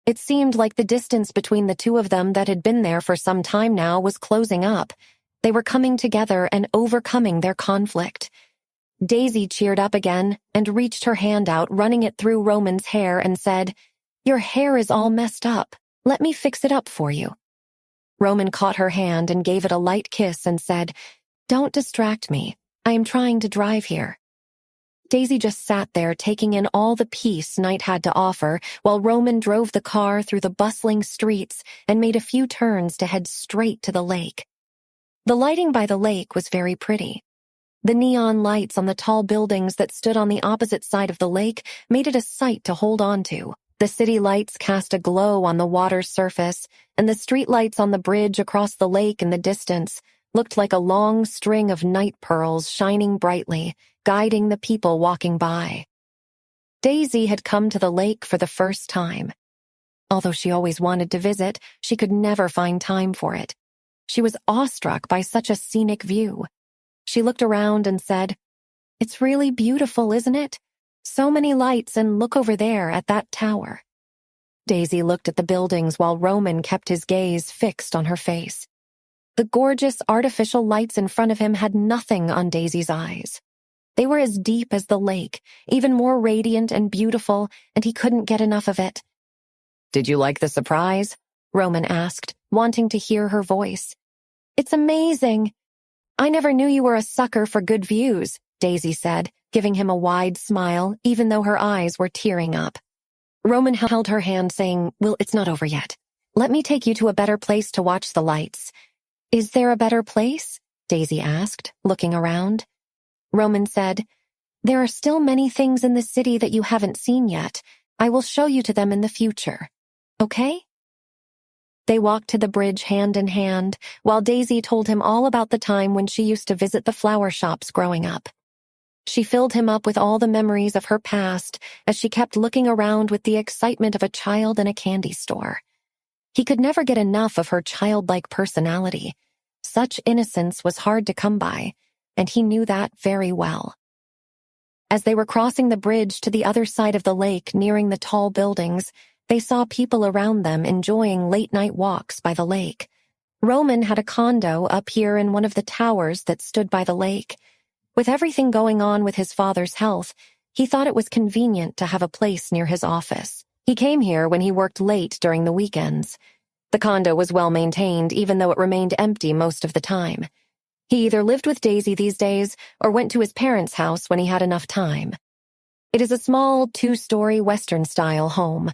[SPEAKER 1] It seemed like the distance between the two of them that had been there for some time now was closing up. They were coming together and overcoming their conflict. Daisy cheered up again and reached her hand out, running it through Roman's hair, and said, "Your hair is all messed up. Let me fix it up for you." Roman caught her hand and gave it a light kiss and said, "Don't distract me. I am trying to drive here." Daisy just sat there taking in all the peace night had to offer while Roman drove the car through the bustling streets and made a few turns to head straight to the lake. The lighting by the lake was very pretty. The neon lights on the tall buildings that stood on the opposite side of the lake made it a sight to hold on to. The city lights cast a glow on the water's surface, and the street lights on the bridge across the lake in the distance looked like a long string of night pearls shining brightly, guiding the people walking by. Daisy had come to the lake for the first time. Although she always wanted to visit, she could never find time for it. She was awestruck by such a scenic view. She looked around and said, "It's really beautiful, isn't it? So many lights, and look over there at that tower." Daisy looked at the buildings while Roman kept his gaze fixed on her face. The gorgeous artificial lights in front of him had nothing on Daisy's eyes. They were as deep as the lake, even more radiant and beautiful, and he couldn't get enough of it. "Did you like the surprise?" Roman asked, wanting to hear her voice. "It's amazing. I never knew you were a sucker for good views," Daisy said, giving him a wide smile, even though her eyes were tearing up. Roman held her hand, saying, "Well, it's not over yet. Let me take you to a better place to watch the lights." "Is there a better place?" Daisy asked, looking around. Roman said, "There are still many things in the city that you haven't seen yet. I will show you to them in the future. Okay?" They walked to the bridge hand in hand, while Daisy told him all about the time when she used to visit the flower shops growing up. She filled him up with all the memories of her past as she kept looking around with the excitement of a child in a candy store. He could never get enough of her childlike personality. Such innocence was hard to come by, and he knew that very well. As they were crossing the bridge to the other side of the lake, nearing the tall buildings, they saw people around them enjoying late-night walks by the lake. Roman had a condo up here in one of the towers that stood by the lake. With everything going on with his father's health, he thought it was convenient to have a place near his office. He came here when he worked late during the weekends. The condo was well maintained, even though it remained empty most of the time. He either lived with Daisy these days or went to his parents' house when he had enough time. It is a small, 2-story Western-style home.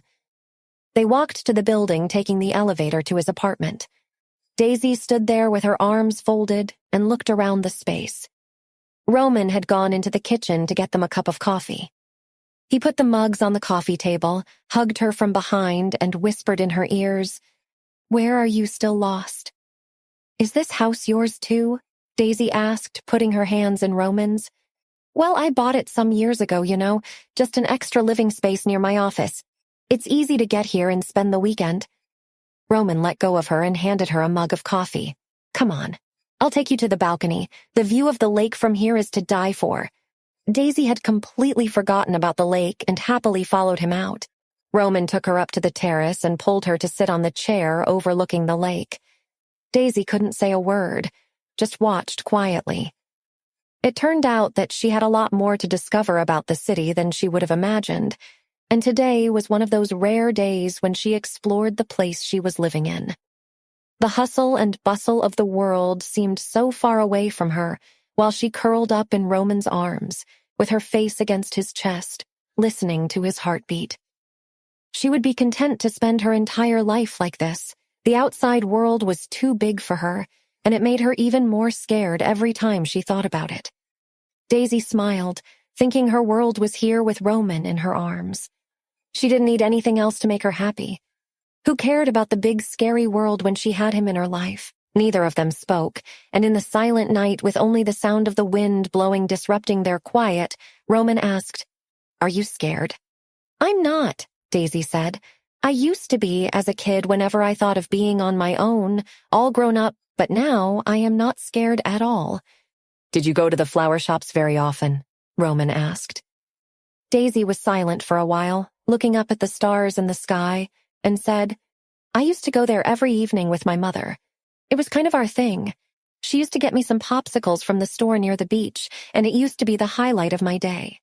[SPEAKER 1] They walked to the building, taking the elevator to his apartment. Daisy stood there with her arms folded and looked around the space. Roman had gone into the kitchen to get them a cup of coffee. He put the mugs on the coffee table, hugged her from behind, and whispered in her ears, "Where are you still lost?" "Is this house yours too?" Daisy asked, putting her hands in Roman's. "Well, I bought it some years ago, just an extra living space near my office. It's easy to get here and spend the weekend." Roman let go of her and handed her a mug of coffee. "Come on. I'll take you to the balcony. The view of the lake from here is to die for." Daisy had completely forgotten about the lake and happily followed him out. Roman took her up to the terrace and pulled her to sit on the chair overlooking the lake. Daisy couldn't say a word, just watched quietly. It turned out that she had a lot more to discover about the city than she would have imagined, and today was one of those rare days when she explored the place she was living in. The hustle and bustle of the world seemed so far away from her, while she curled up in Roman's arms, with her face against his chest, listening to his heartbeat. She would be content to spend her entire life like this. The outside world was too big for her, and it made her even more scared every time she thought about it. Daisy smiled, thinking her world was here with Roman in her arms. She didn't need anything else to make her happy. Who cared about the big, scary world when she had him in her life? Neither of them spoke, and in the silent night, with only the sound of the wind blowing disrupting their quiet, Roman asked, "Are you scared?" "I'm not," Daisy said. "I used to be as a kid whenever I thought of being on my own, all grown up, but now I am not scared at all." "Did you go to the flower shops very often?" Roman asked. Daisy was silent for a while, looking up at the stars in the sky, and said, "I used to go there every evening with my mother. It was kind of our thing. She used to get me some popsicles from the store near the beach, and it used to be the highlight of my day."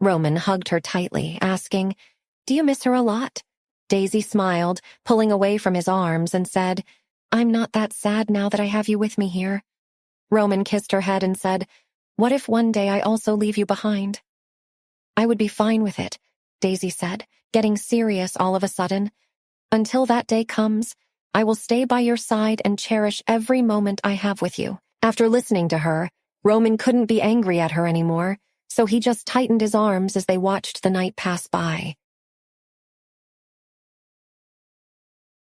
[SPEAKER 1] Roman hugged her tightly, asking, "Do you miss her a lot?" Daisy smiled, pulling away from his arms, and said, I'm not that sad now that I have you with me here. Roman kissed her head and said, What if one day I also leave you behind? I would be fine with it, Daisy said, getting serious all of a sudden. Until that day comes, I will stay by your side and cherish every moment I have with you. After listening to her, Roman couldn't be angry at her anymore, so he just tightened his arms as they watched the night pass by.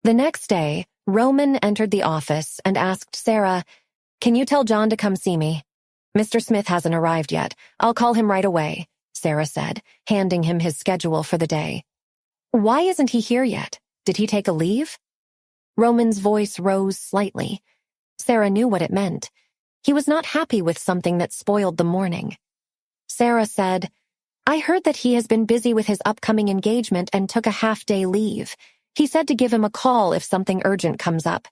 [SPEAKER 1] The next day, Roman entered the office and asked Sarah, Can you tell John to come see me? Mr. Smith hasn't arrived yet. I'll call him right away, Sarah said, handing him his schedule for the day. Why isn't he here yet? Did he take a leave? Roman's voice rose slightly. Sarah knew what it meant. He was not happy with something that spoiled the morning. Sarah said, I heard that he has been busy with his upcoming engagement and took a half-day leave. He said to give him a call if something urgent comes up.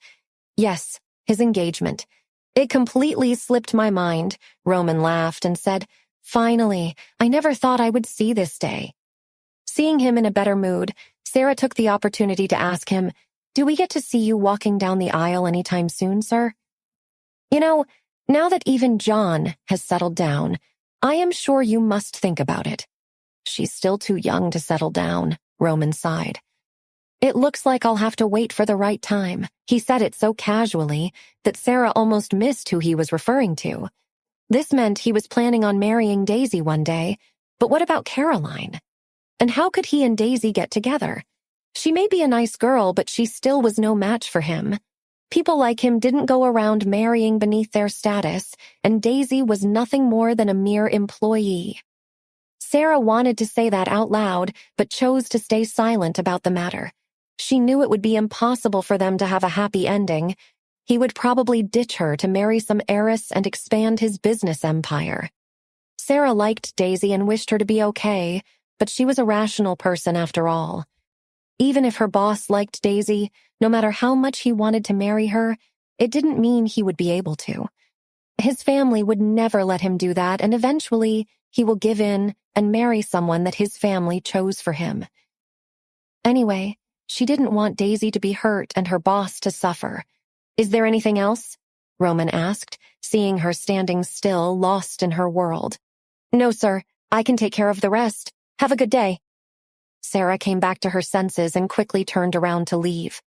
[SPEAKER 1] Yes, his engagement. It completely slipped my mind, Roman laughed and said, Finally, I never thought I would see this day. Seeing him in a better mood, Sarah took the opportunity to ask him, Do we get to see you walking down the aisle anytime soon, sir? You know, now that even John has settled down, I am sure you must think about it. She's still too young to settle down, Roman sighed. It looks like I'll have to wait for the right time. He said it so casually that Sarah almost missed who he was referring to. This meant he was planning on marrying Daisy one day, but what about Caroline? And how could he and Daisy get together? She may be a nice girl, but she still was no match for him. People like him didn't go around marrying beneath their status, and Daisy was nothing more than a mere employee. Sarah wanted to say that out loud, but chose to stay silent about the matter. She knew it would be impossible for them to have a happy ending. He would probably ditch her to marry some heiress and expand his business empire. Sarah liked Daisy and wished her to be okay, but she was a rational person after all. Even if her boss liked Daisy, no matter how much he wanted to marry her, it didn't mean he would be able to. His family would never let him do that, and eventually he will give in and marry someone that his family chose for him. Anyway, she didn't want Daisy to be hurt and her boss to suffer. Is there anything else? Roman asked, seeing her standing still, lost in her world. No, sir. I can take care of the rest. Have a good day. Sarah came back to her senses and quickly turned around to leave.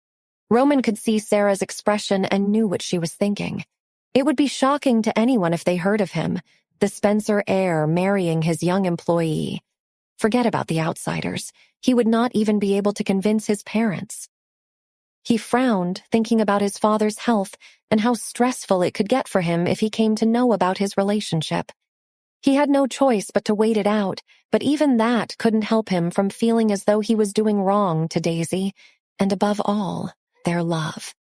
[SPEAKER 1] Roman could see Sarah's expression and knew what she was thinking. It would be shocking to anyone if they heard of him, the Spencer heir marrying his young employee. Forget about the outsiders. He would not even be able to convince his parents. He frowned, thinking about his father's health and how stressful it could get for him if he came to know about his relationship. He had no choice but to wait it out, but even that couldn't help him from feeling as though he was doing wrong to Daisy, and above all, their love.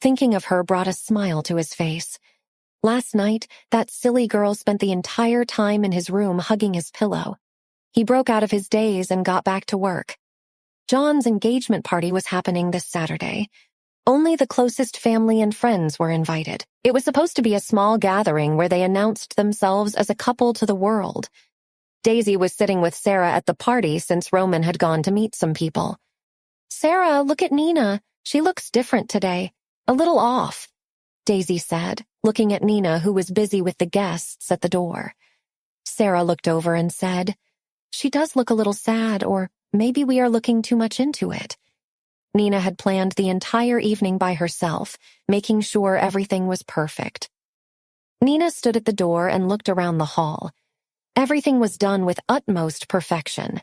[SPEAKER 1] Thinking of her brought a smile to his face. Last night, that silly girl spent the entire time in his room hugging his pillow. He broke out of his daze and got back to work. John's engagement party was happening this Saturday. Only the closest family and friends were invited. It was supposed to be a small gathering where they announced themselves as a couple to the world. Daisy was sitting with Sarah at the party since Roman had gone to meet some people. Sarah, look at Nina. She looks different today. A little off, Daisy said, looking at Nina, who was busy with the guests at the door. Sarah looked over and said, She does look a little sad, or maybe we are looking too much into it. Nina had planned the entire evening by herself, making sure everything was perfect. Nina stood at the door and looked around the hall. Everything was done with utmost perfection.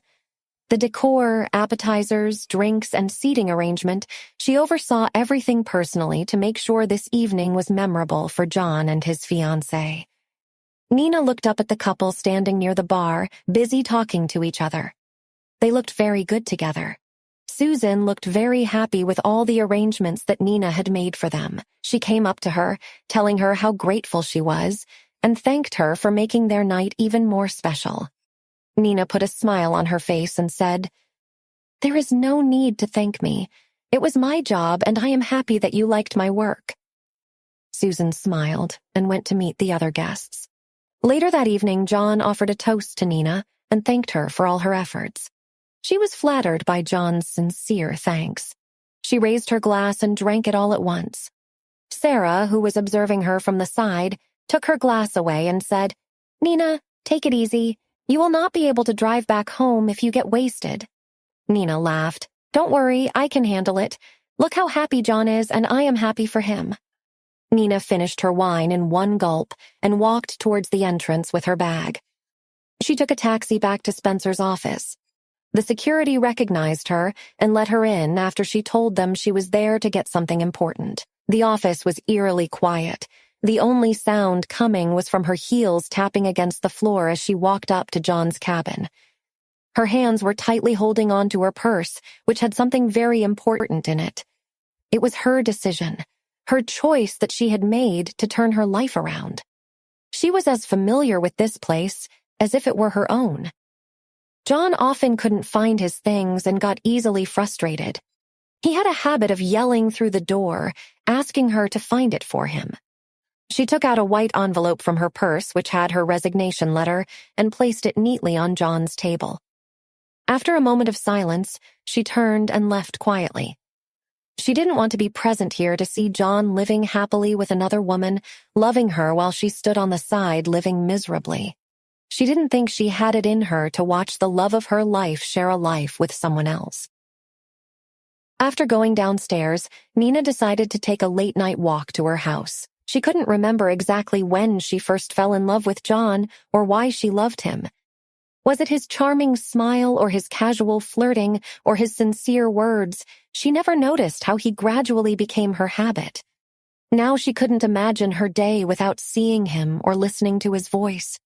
[SPEAKER 1] The decor, appetizers, drinks, and seating arrangement, she oversaw everything personally to make sure this evening was memorable for John and his fiancée. Nina looked up at the couple standing near the bar, busy talking to each other. They looked very good together. Susan looked very happy with all the arrangements that Nina had made for them. She came up to her, telling her how grateful she was, and thanked her for making their night even more special. Nina put a smile on her face and said, There is no need to thank me. It was my job, and I am happy that you liked my work. Susan smiled and went to meet the other guests. Later that evening, John offered a toast to Nina and thanked her for all her efforts. She was flattered by John's sincere thanks. She raised her glass and drank it all at once. Sarah, who was observing her from the side, took her glass away and said, "Nina, take it easy. You will not be able to drive back home if you get wasted." Nina laughed. "Don't worry, I can handle it. Look how happy John is, and I am happy for him." Nina finished her wine in one gulp and walked towards the entrance with her bag. She took a taxi back to Spencer's office. The security recognized her and let her in after she told them she was there to get something important. The office was eerily quiet. The only sound coming was from her heels tapping against the floor as she walked up to John's cabin. Her hands were tightly holding onto her purse, which had something very important in it. It was her decision, her choice that she had made to turn her life around. She was as familiar with this place as if it were her own. John often couldn't find his things and got easily frustrated. He had a habit of yelling through the door, asking her to find it for him. She took out a white envelope from her purse, which had her resignation letter, and placed it neatly on John's table. After a moment of silence, she turned and left quietly. She didn't want to be present here to see John living happily with another woman, loving her while she stood on the side living miserably. She didn't think she had it in her to watch the love of her life share a life with someone else. After going downstairs, Nina decided to take a late-night walk to her house. She couldn't remember exactly when she first fell in love with John or why she loved him. Was it his charming smile or his casual flirting or his sincere words? She never noticed how he gradually became her habit. Now she couldn't imagine her day without seeing him or listening to his voice.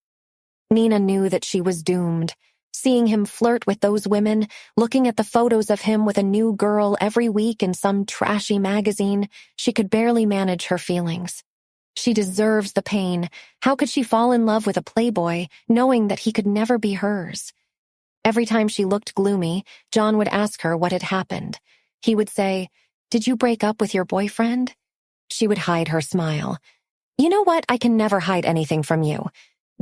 [SPEAKER 1] Nina knew that she was doomed. Seeing him flirt with those women, looking at the photos of him with a new girl every week in some trashy magazine, she could barely manage her feelings. She deserves the pain. How could she fall in love with a playboy, knowing that he could never be hers? Every time she looked gloomy, John would ask her what had happened. He would say, "Did you break up with your boyfriend?" She would hide her smile. "You know what? I can never hide anything from you."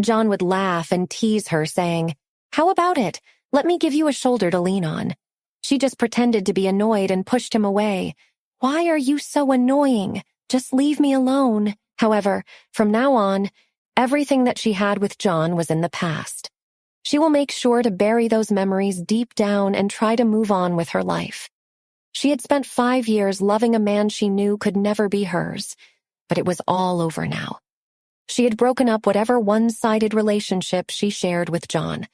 [SPEAKER 1] John would laugh and tease her, saying, "How about it? Let me give you a shoulder to lean on." She just pretended to be annoyed and pushed him away. "Why are you so annoying? Just leave me alone." However, from now on, everything that she had with John was in the past. She will make sure to bury those memories deep down and try to move on with her life. She had spent 5 years loving a man she knew could never be hers, but it was all over now. She had broken up whatever one-sided relationship she shared with John.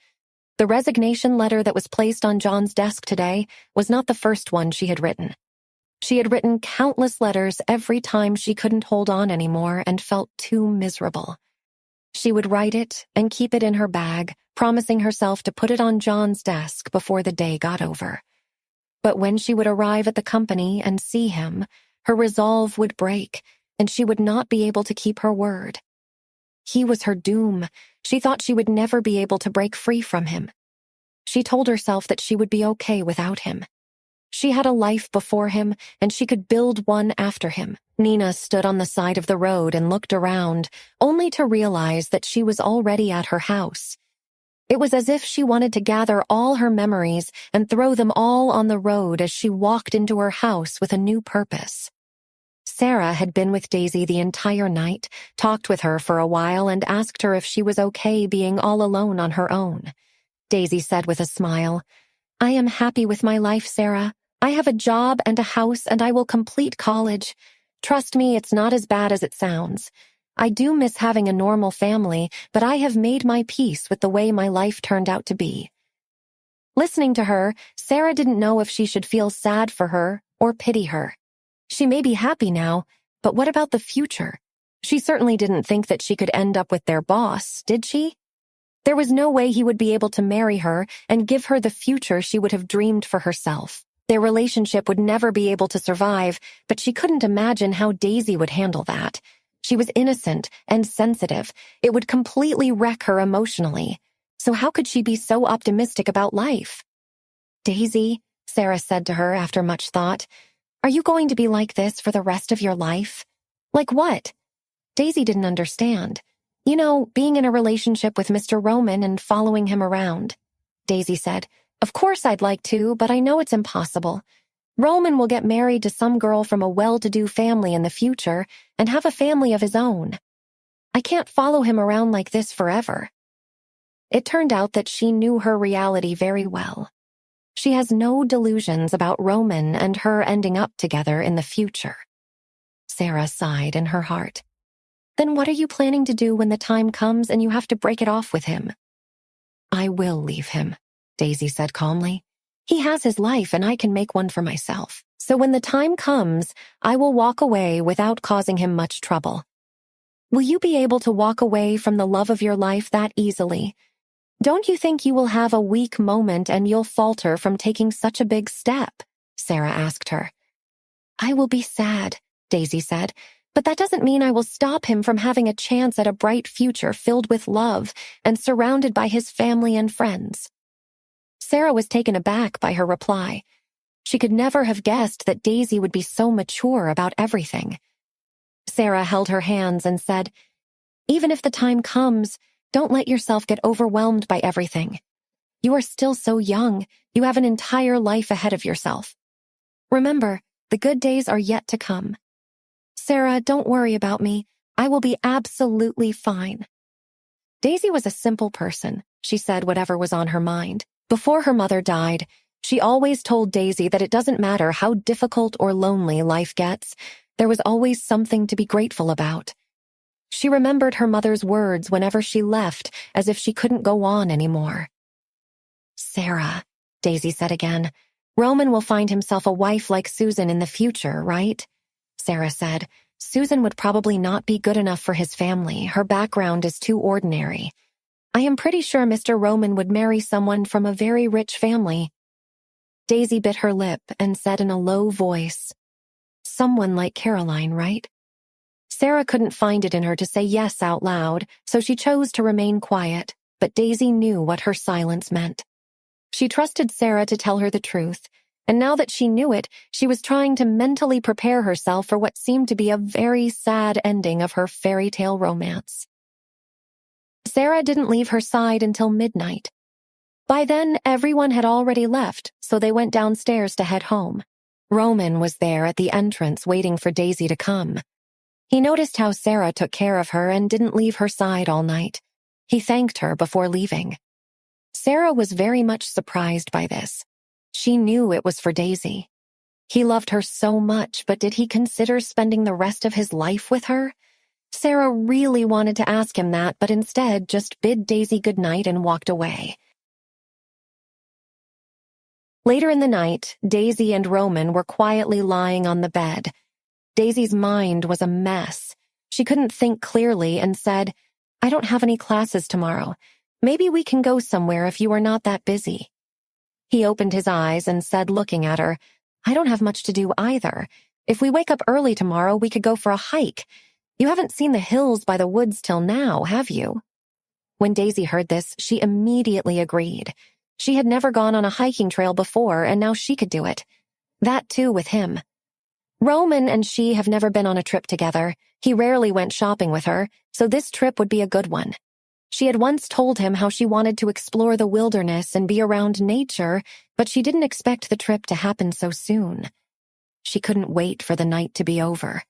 [SPEAKER 1] The resignation letter that was placed on John's desk today was not the first one she had written. She had written countless letters every time she couldn't hold on anymore and felt too miserable. She would write it and keep it in her bag, promising herself to put it on John's desk before the day got over. But when she would arrive at the company and see him, her resolve would break, and she would not be able to keep her word. He was her doom. She thought she would never be able to break free from him. She told herself that she would be okay without him. She had a life before him, and she could build one after him. Nina stood on the side of the road and looked around, only to realize that she was already at her house. It was as if she wanted to gather all her memories and throw them all on the road as she walked into her house with a new purpose. Sarah had been with Daisy the entire night, talked with her for a while, and asked her if she was okay being all alone on her own. Daisy said with a smile, "I am happy with my life, Sarah. I have a job and a house, and I will complete college. Trust me, it's not as bad as it sounds. I do miss having a normal family, but I have made my peace with the way my life turned out to be." Listening to her, Sarah didn't know if she should feel sad for her or pity her. She may be happy now, but what about the future? She certainly didn't think that she could end up with their boss, did she? There was no way he would be able to marry her and give her the future she would have dreamed for herself. Their relationship would never be able to survive, but she couldn't imagine how Daisy would handle that. She was innocent and sensitive. It would completely wreck her emotionally. So how could she be so optimistic about life? "Daisy," Sarah said to her after much thought, "are you going to be like this for the rest of your life?" "Like what?" Daisy didn't understand. "You know, being in a relationship with Mr. Roman and following him around." Daisy said, "Of course I'd like to, but I know it's impossible. Roman will get married to some girl from a well-to-do family in the future and have a family of his own. I can't follow him around like this forever." It turned out that she knew her reality very well. She has no delusions about Roman and her ending up together in the future. Sarah sighed in her heart. "Then what are you planning to do when the time comes and you have to break it off with him?" "I will leave him," Daisy said calmly. "He has his life and I can make one for myself. So when the time comes, I will walk away without causing him much trouble." "Will you be able to walk away from the love of your life that easily? Don't you think you will have a weak moment and you'll falter from taking such a big step?" Sarah asked her. "I will be sad," Daisy said, "but that doesn't mean I will stop him from having a chance at a bright future filled with love and surrounded by his family and friends." Sarah was taken aback by her reply. She could never have guessed that Daisy would be so mature about everything. Sarah held her hands and said, "Even if the time comes, don't let yourself get overwhelmed by everything. You are still so young. You have an entire life ahead of yourself. Remember, the good days are yet to come. Sarah, don't worry about me. I will be absolutely fine." Daisy was a simple person. She said whatever was on her mind. Before her mother died, she always told Daisy that it doesn't matter how difficult or lonely life gets, there was always something to be grateful about. She remembered her mother's words whenever she left, as if she couldn't go on anymore. "Sarah," Daisy said again, "Roman will find himself a wife like Susan in the future, right?" Sarah said, "Susan would probably not be good enough for his family. Her background is too ordinary. I am pretty sure Mr. Roman would marry someone from a very rich family." Daisy bit her lip and said in a low voice, "Someone like Caroline, right?" Sarah couldn't find it in her to say yes out loud, so she chose to remain quiet, but Daisy knew what her silence meant. She trusted Sarah to tell her the truth, and now that she knew it, she was trying to mentally prepare herself for what seemed to be a very sad ending of her fairy tale romance. Sarah didn't leave her side until midnight. By then, everyone had already left, so they went downstairs to head home. Roman was there at the entrance waiting for Daisy to come. He noticed how Sarah took care of her and didn't leave her side all night. He thanked her before leaving. Sarah was very much surprised by this. She knew it was for Daisy. He loved her so much, but did he consider spending the rest of his life with her? Sarah really wanted to ask him that, but instead just bid Daisy goodnight and walked away. Later in the night, Daisy and Roman were quietly lying on the bed. Daisy's mind was a mess. She couldn't think clearly and said, "I don't have any classes tomorrow. Maybe we can go somewhere if you are not that busy." He opened his eyes and said, looking at her, "I don't have much to do either. If we wake up early tomorrow, we could go for a hike. You haven't seen the hills by the woods till now, have you?" When Daisy heard this, she immediately agreed. She had never gone on a hiking trail before, and now she could do it. That too with him. Roman and she have never been on a trip together. He rarely went shopping with her, so this trip would be a good one. She had once told him how she wanted to explore the wilderness and be around nature, but she didn't expect the trip to happen so soon. She couldn't wait for the night to be over.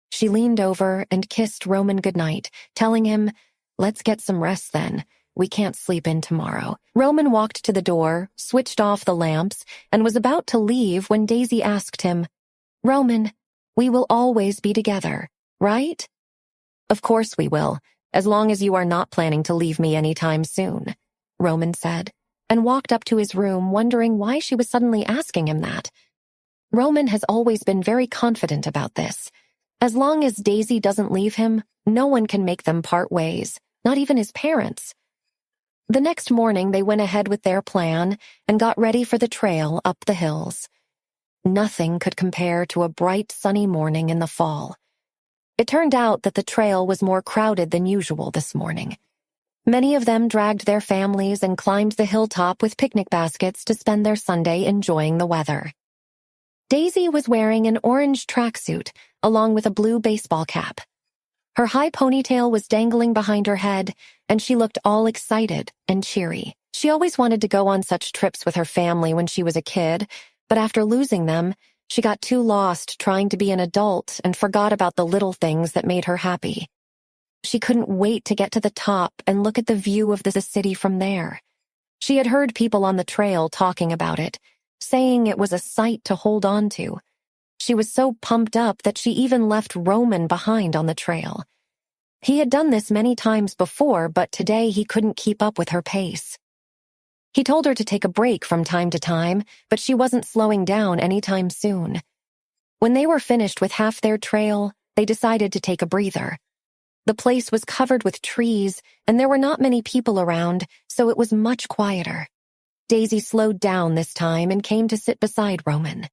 [SPEAKER 1] She leaned over and kissed Roman goodnight, telling him, "Let's get some rest then. We can't sleep in tomorrow." Roman walked to the door, switched off the lamps, and was about to leave when Daisy asked him, "Roman, we will always be together, right?" "Of course we will, as long as you are not planning to leave me anytime soon," Roman said, and walked up to his room wondering why she was suddenly asking him that. Roman has always been very confident about this. As long as Daisy doesn't leave him, no one can make them part ways, not even his parents. The next morning they went ahead with their plan and got ready for the trail up the hills. Nothing could compare to a bright sunny morning in the fall. It turned out that the trail was more crowded than usual this morning. Many of them dragged their families and climbed the hilltop with picnic baskets to spend their Sunday enjoying the weather. Daisy was wearing an orange tracksuit along with a blue baseball cap. Her high ponytail was dangling behind her head, and she looked all excited and cheery. She always wanted to go on such trips with her family when she was a kid, But after losing them, she got too lost trying to be an adult and forgot about the little things that made her happy. She couldn't wait to get to the top and look at the view of the city from there. She had heard people on the trail talking about it, saying it was a sight to hold on to. She was so pumped up that she even left Roman behind on the trail. He had done this many times before, but today he couldn't keep up with her pace. He told her to take a break from time to time, but she wasn't slowing down anytime soon. When they were finished with half their trail, they decided to take a breather. The place was covered with trees, and there were not many people around, so it was much quieter. Daisy slowed down this time and came to sit beside Roman.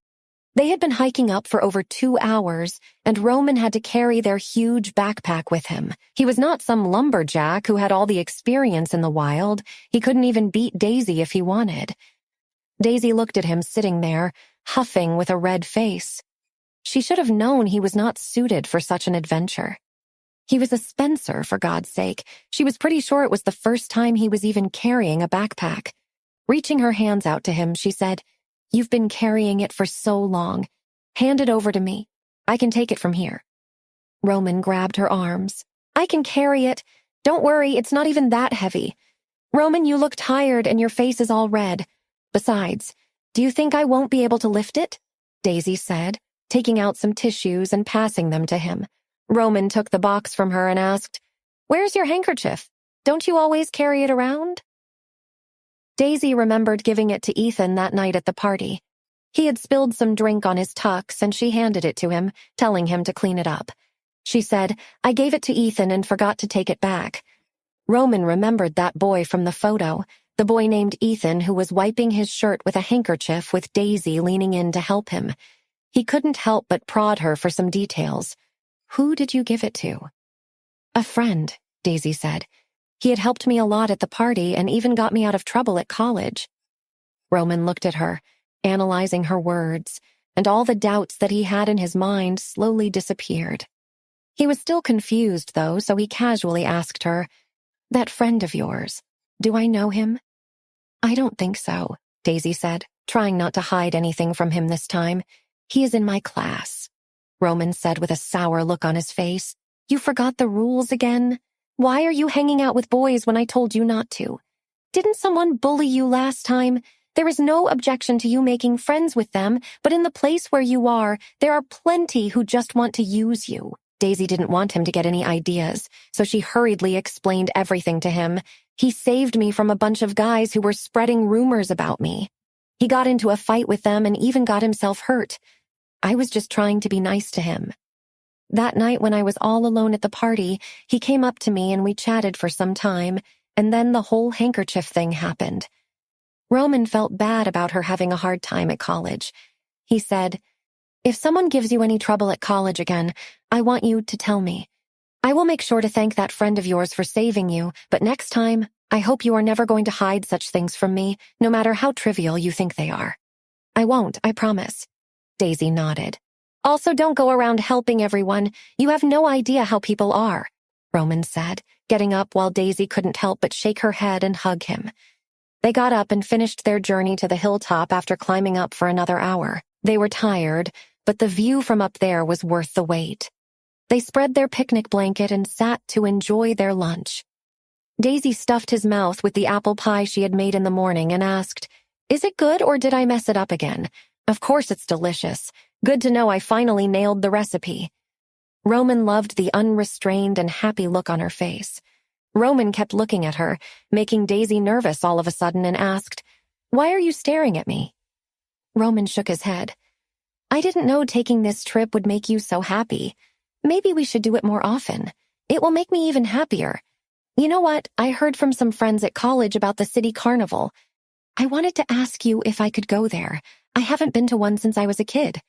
[SPEAKER 1] They had been hiking up for over 2 hours, and Roman had to carry their huge backpack with him. He was not some lumberjack who had all the experience in the wild. He couldn't even beat Daisy if he wanted. Daisy looked at him sitting there, huffing with a red face. She should have known he was not suited for such an adventure. He was a Spencer, for God's sake. She was pretty sure it was the first time he was even carrying a backpack. Reaching her hands out to him, she said, "You've been carrying it for so long. Hand it over to me. I can take it from here." Roman grabbed her arms. "I can carry it. Don't worry, it's not even that heavy. Roman, you look tired and your face is all red. Besides, do you think I won't be able to lift it?" Daisy said, taking out some tissues and passing them to him. Roman took the box from her and asked, "Where's your handkerchief? Don't you always carry it around?" Daisy remembered giving it to Ethan that night at the party. He had spilled some drink on his tux and she handed it to him, telling him to clean it up. She said, "I gave it to Ethan and forgot to take it back." Roman remembered that boy from the photo, the boy named Ethan who was wiping his shirt with a handkerchief with Daisy leaning in to help him. He couldn't help but prod her for some details. "Who did you give it to?" "A friend," Daisy said. "He had helped me a lot at the party and even got me out of trouble at college." Roman looked at her, analyzing her words, and all the doubts that he had in his mind slowly disappeared. He was still confused, though, so he casually asked her, "That friend of yours, do I know him?" "I don't think so," Daisy said, trying not to hide anything from him this time. "He is in my class," Roman said with a sour look on his face. "You forgot the rules again? Why are you hanging out with boys when I told you not to? Didn't someone bully you last time? There is no objection to you making friends with them, but in the place where you are, there are plenty who just want to use you." Daisy didn't want him to get any ideas, so she hurriedly explained everything to him. "He saved me from a bunch of guys who were spreading rumors about me. He got into a fight with them and even got himself hurt. I was just trying to be nice to him. That night when I was all alone at the party, he came up to me and we chatted for some time, and then the whole handkerchief thing happened." Roman felt bad about her having a hard time at college. He said, "If someone gives you any trouble at college again, I want you to tell me. I will make sure to thank that friend of yours for saving you, but next time, I hope you are never going to hide such things from me, no matter how trivial you think they are." "I won't, I promise." Daisy nodded. "Also, don't go around helping everyone. You have no idea how people are," Roman said, getting up while Daisy couldn't help but shake her head and hug him. They got up and finished their journey to the hilltop after climbing up for another hour. They were tired, but the view from up there was worth the wait. They spread their picnic blanket and sat to enjoy their lunch. Daisy stuffed his mouth with the apple pie she had made in the morning and asked, "Is it good or did I mess it up again? Of course it's delicious. Good to know I finally nailed the recipe." Roman loved the unrestrained and happy look on her face. Roman kept looking at her, making Daisy nervous all of a sudden, and asked, "Why are you staring at me?" Roman shook his head. "I didn't know taking this trip would make you so happy. Maybe we should do it more often. It will make me even happier. You know what? I heard from some friends at college about the city carnival. I wanted to ask you if I could go there. I haven't been to one since I was a kid."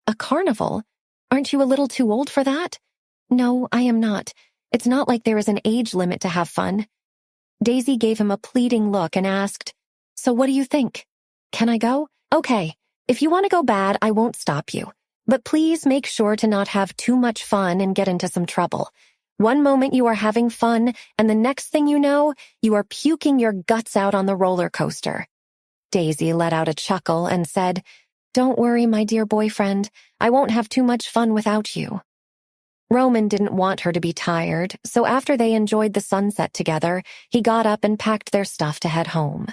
[SPEAKER 1] "A carnival? Aren't you a little too old for that?" "No, I am not. It's not like there is an age limit to have fun." Daisy gave him a pleading look and asked, "So what do you think? Can I go?" "Okay, if you want to go bad, I won't stop you. But please make sure to not have too much fun and get into some trouble. One moment you are having fun, and the next thing you know, you are puking your guts out on the roller coaster." Daisy let out a chuckle and said, Don't worry, my dear boyfriend. I won't have too much fun without you. Roman didn't want her to be tired, so after they enjoyed the sunset together, he got up and packed their stuff to head home.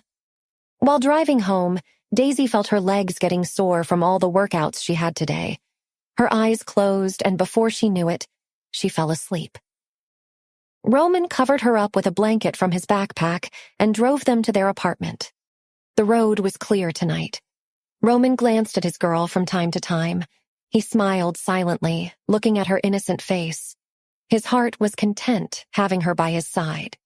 [SPEAKER 1] While driving home, Daisy felt her legs getting sore from all the workouts she had today. Her eyes closed, and before she knew it, she fell asleep. Roman covered her up with a blanket from his backpack and drove them to their apartment. The road was clear tonight. Roman glanced at his girl from time to time. He smiled silently, looking at her innocent face. His heart was content having her by his side.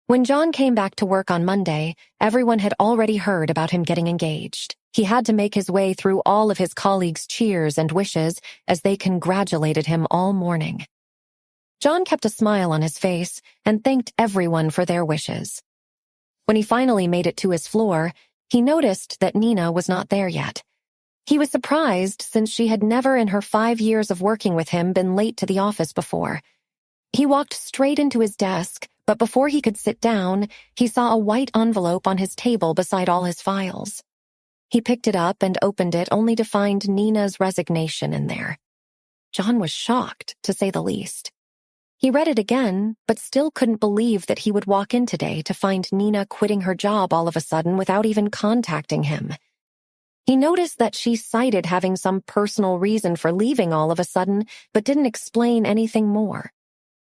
[SPEAKER 1] When John came back to work on Monday, everyone had already heard about him getting engaged. He had to make his way through all of his colleagues' cheers and wishes as they congratulated him all morning. John kept a smile on his face and thanked everyone for their wishes. When he finally made it to his floor, he noticed that Nina was not there yet. He was surprised since she had never in her 5 years of working with him been late to the office before. He walked straight into his desk, but before he could sit down, he saw a white envelope on his table beside all his files. He picked it up and opened it only to find Nina's resignation in there. John was shocked, to say the least. He read it again, but still couldn't believe that he would walk in today to find Nina quitting her job all of a sudden without even contacting him. He noticed that she cited having some personal reason for leaving all of a sudden, but didn't explain anything more.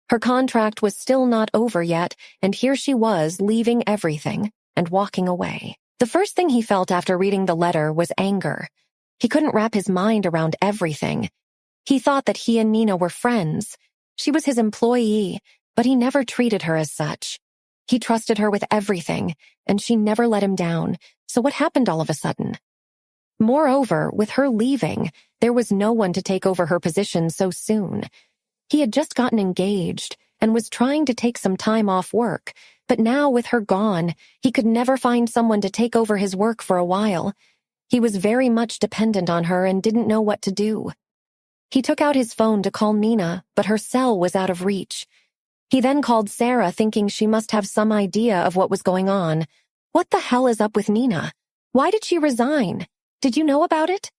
[SPEAKER 1] Her contract was still not over yet, and here she was leaving everything and walking away. The first thing he felt after reading the letter was anger. He couldn't wrap his mind around everything. He thought that he and Nina were friends. She was his employee, but he never treated her as such. He trusted her with everything, and she never let him down, so what happened all of a sudden? Moreover, with her leaving, there was no one to take over her position so soon. He had just gotten engaged and was trying to take some time off work, but now with her gone, he could never find someone to take over his work for a while. He was very much dependent on her and didn't know what to do. He took out his phone to call Nina, but her cell was out of reach. He then called Sarah, thinking she must have some idea of what was going on. What the hell is up with Nina? Why did she resign? Did you know about it?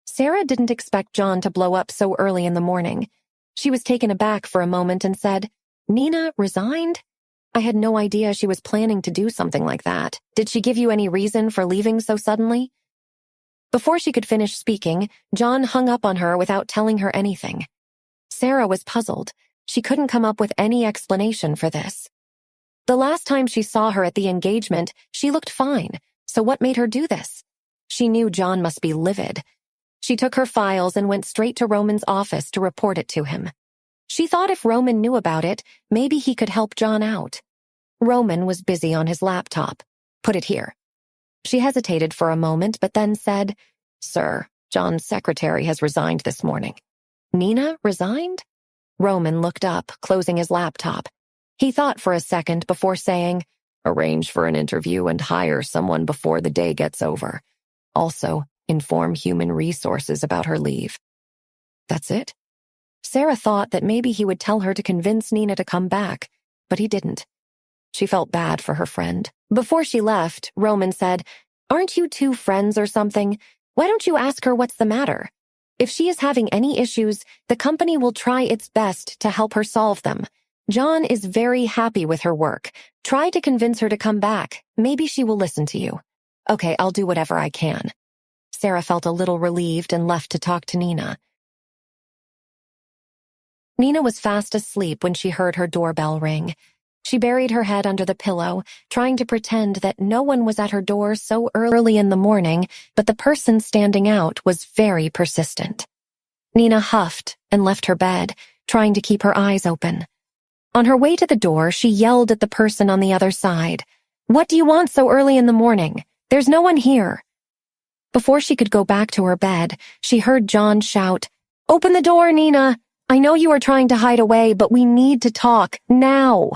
[SPEAKER 1] Sarah didn't expect John to blow up so early in the morning. She was taken aback for a moment and said, "Nina resigned? I had no idea she was planning to do something like that. Did she give you any reason for leaving so suddenly?" Before she could finish speaking, John hung up on her without telling her anything. Sarah was puzzled. She couldn't come up with any explanation for this. The last time she saw her at the engagement, she looked fine, so what made her do this? She knew John must be livid. She took her files and went straight to Roman's office to report it to him. She thought if Roman knew about it, maybe he could help John out. Roman was busy on his laptop. "Put it here." She hesitated for a moment, but then said, "Sir, John's secretary has resigned this morning." "Nina resigned?" Roman looked up, closing his laptop. He thought for a second before saying, "Arrange for an interview and hire someone before the day gets over. Also, inform human resources about her leave." That's it? Sarah thought that maybe he would tell her to convince Nina to come back, but he didn't. She felt bad for her friend. Before she left, Roman said, "Aren't you two friends or something? Why don't you ask her what's the matter? If she is having any issues, the company will try its best to help her solve them. John is very happy with her work. Try to convince her to come back. Maybe she will listen to you." "Okay, I'll do whatever I can." Sarah felt a little relieved and left to talk to Nina. Nina was fast asleep when she heard her doorbell ring. She buried her head under the pillow, trying to pretend that no one was at her door so early in the morning, but the person standing out was very persistent. Nina huffed and left her bed, trying to keep her eyes open. On her way to the door, she yelled at the person on the other side, "What do you want so early in the morning? There's no one here." Before she could go back to her bed, she heard John shout, "Open the door, Nina! I know you are trying to hide away, but we need to talk, now!"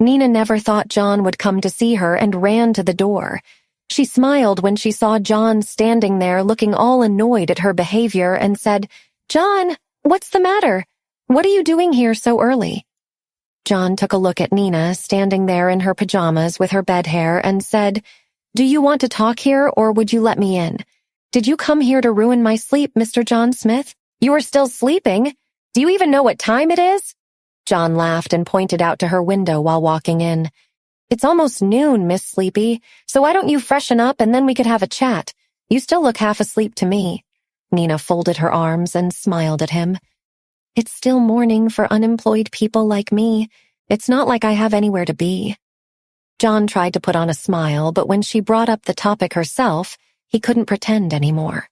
[SPEAKER 1] Nina never thought John would come to see her and ran to the door. She smiled when she saw John standing there looking all annoyed at her behavior and said, "John, what's the matter? What are you doing here so early?" John took a look at Nina standing there in her pajamas with her bed hair and said, "Do you want to talk here or would you let me in?" Did you come here to ruin my sleep, Mr. John Smith? You are still sleeping? Do you even know what time it is? John laughed and pointed out to her window while walking in. It's almost noon, Miss Sleepy, so why don't you freshen up and then we could have a chat? You still look half asleep to me. Nina folded her arms and smiled at him. It's still morning for unemployed people like me. It's not like I have anywhere to be. John tried to put on a smile, but when she brought up the topic herself, he couldn't pretend anymore.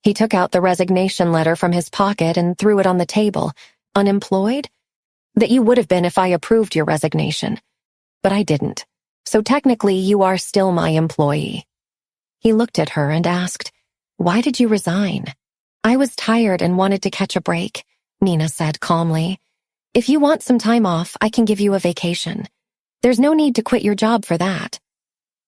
[SPEAKER 1] He took out the resignation letter from his pocket and threw it on the table. Unemployed? That you would have been if I approved your resignation. But I didn't. So technically you are still my employee. He looked at her and asked, Why did you resign? I was tired and wanted to catch a break, Nina said calmly. If you want some time off, I can give you a vacation. There's no need to quit your job for that.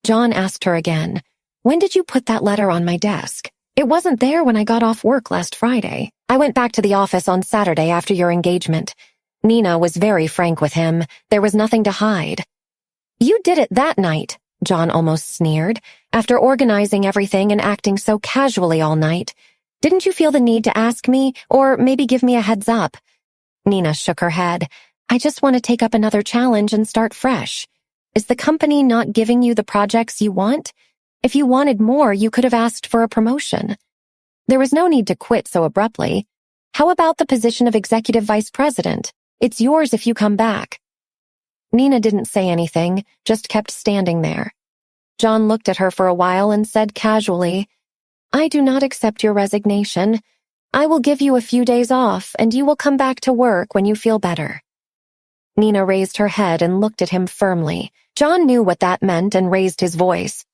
[SPEAKER 1] John asked her again, When did you put that letter on my desk? It wasn't there when I got off work last Friday. I went back to the office on Saturday after your engagement. Nina was very frank with him. There was nothing to hide. You did it that night, John almost sneered. After organizing everything and acting so casually all night, didn't you feel the need to ask me, or maybe give me a heads up? Nina shook her head. I just want to take up another challenge and start fresh. Is the company not giving you the projects you want? If you wanted more, you could have asked for a promotion. There was no need to quit so abruptly. How about the position of executive vice president? It's yours if you come back. Nina didn't say anything, just kept standing there. John looked at her for a while and said casually, I do not accept your resignation. I will give you a few days off, and you will come back to work when you feel better. Nina raised her head and looked at him firmly. John knew what that meant and raised his voice.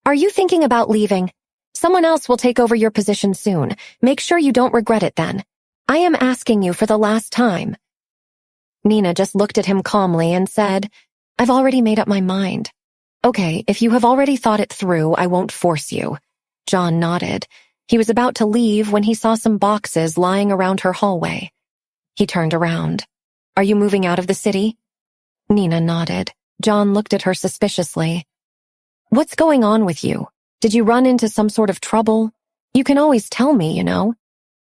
[SPEAKER 1] Are you thinking about leaving? Someone else will take over your position soon. Make sure you don't regret it then. I am asking you for the last time. Nina just looked at him calmly and said, I've already made up my mind. Okay, if you have already thought it through, I won't force you. John nodded. He was about to leave when he saw some boxes lying around her hallway. He turned around. Are you moving out of the city? Nina nodded. John looked at her suspiciously. What's going on with you? Did you run into some sort of trouble? You can always tell me, you know.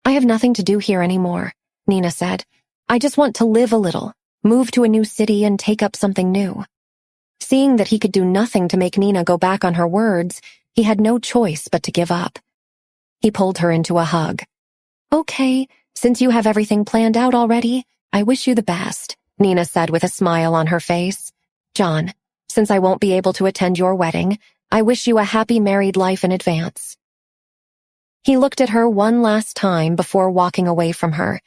[SPEAKER 1] I have nothing to do here anymore, Nina said. I just want to live a little, move to a new city and take up something new. Seeing that he could do nothing to make Nina go back on her words, he had no choice but to give up. He pulled her into a hug. Okay, since you have everything planned out already, I wish you the best, Nina said with a smile on her face. John, since I won't be able to attend your wedding, I wish you a happy married life in advance. He looked at her one last time before walking away from her.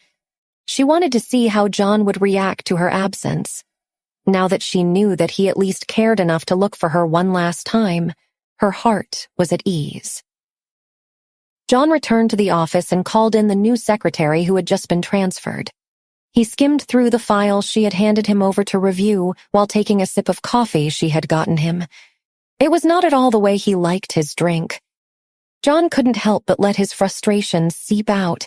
[SPEAKER 1] She wanted to see how John would react to her absence. Now that she knew that he at least cared enough to look for her one last time, her heart was at ease. John returned to the office and called in the new secretary who had just been transferred. He skimmed through the files she had handed him over to review while taking a sip of coffee she had gotten him. It was not at all the way he liked his drink. John couldn't help but let his frustration seep out.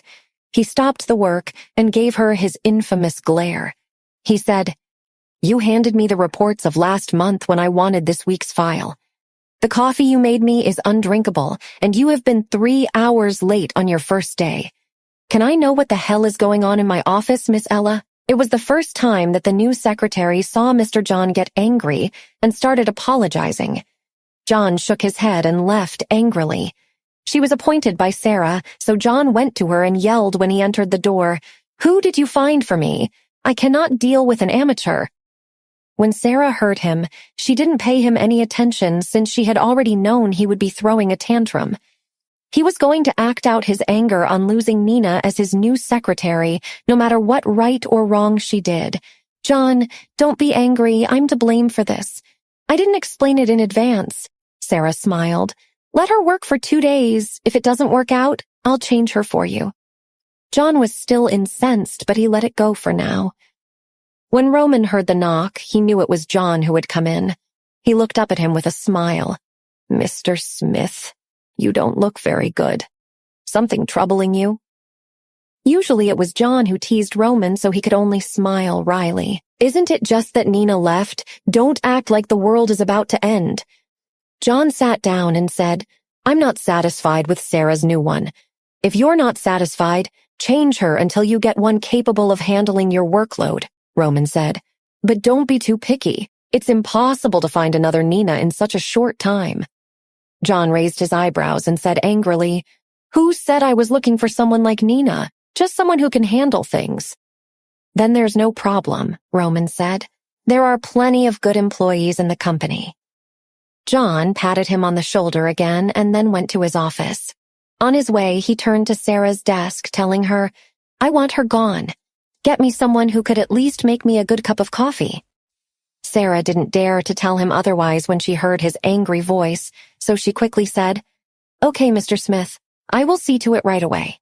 [SPEAKER 1] He stopped the work and gave her his infamous glare. He said, You handed me the reports of last month when I wanted this week's file. The coffee you made me is undrinkable, and you have been 3 hours late on your first day. Can I know what the hell is going on in my office, Miss Ella? It was the first time that the new secretary saw Mr. John get angry and started apologizing. John shook his head and left angrily. She was appointed by Sarah, so John went to her and yelled when he entered the door, Who did you find for me? I cannot deal with an amateur. When Sarah heard him, she didn't pay him any attention since she had already known he would be throwing a tantrum. He was going to act out his anger on losing Nina as his new secretary, no matter what right or wrong she did. John, don't be angry. I'm to blame for this. I didn't explain it in advance. Sarah smiled. Let her work for 2 days. If it doesn't work out, I'll change her for you. John was still incensed, but he let it go for now. When Roman heard the knock, he knew it was John who had come in. He looked up at him with a smile. Mr. Smith, you don't look very good. Something troubling you? Usually it was John who teased Roman so he could only smile wryly. Isn't it just that Nina left? Don't act like the world is about to end. John sat down and said, I'm not satisfied with Sarah's new one. If you're not satisfied, change her until you get one capable of handling your workload, Roman said. But don't be too picky. It's impossible to find another Nina in such a short time. John raised his eyebrows and said angrily, Who said I was looking for someone like Nina? Just someone who can handle things. Then there's no problem, Roman said. There are plenty of good employees in the company. John patted him on the shoulder again and then went to his office. On his way, he turned to Sarah's desk, telling her, I want her gone. Get me someone who could at least make me a good cup of coffee. Sarah didn't dare to tell him otherwise when she heard his angry voice, so she quickly said, Okay, Mr. Smith, I will see to it right away.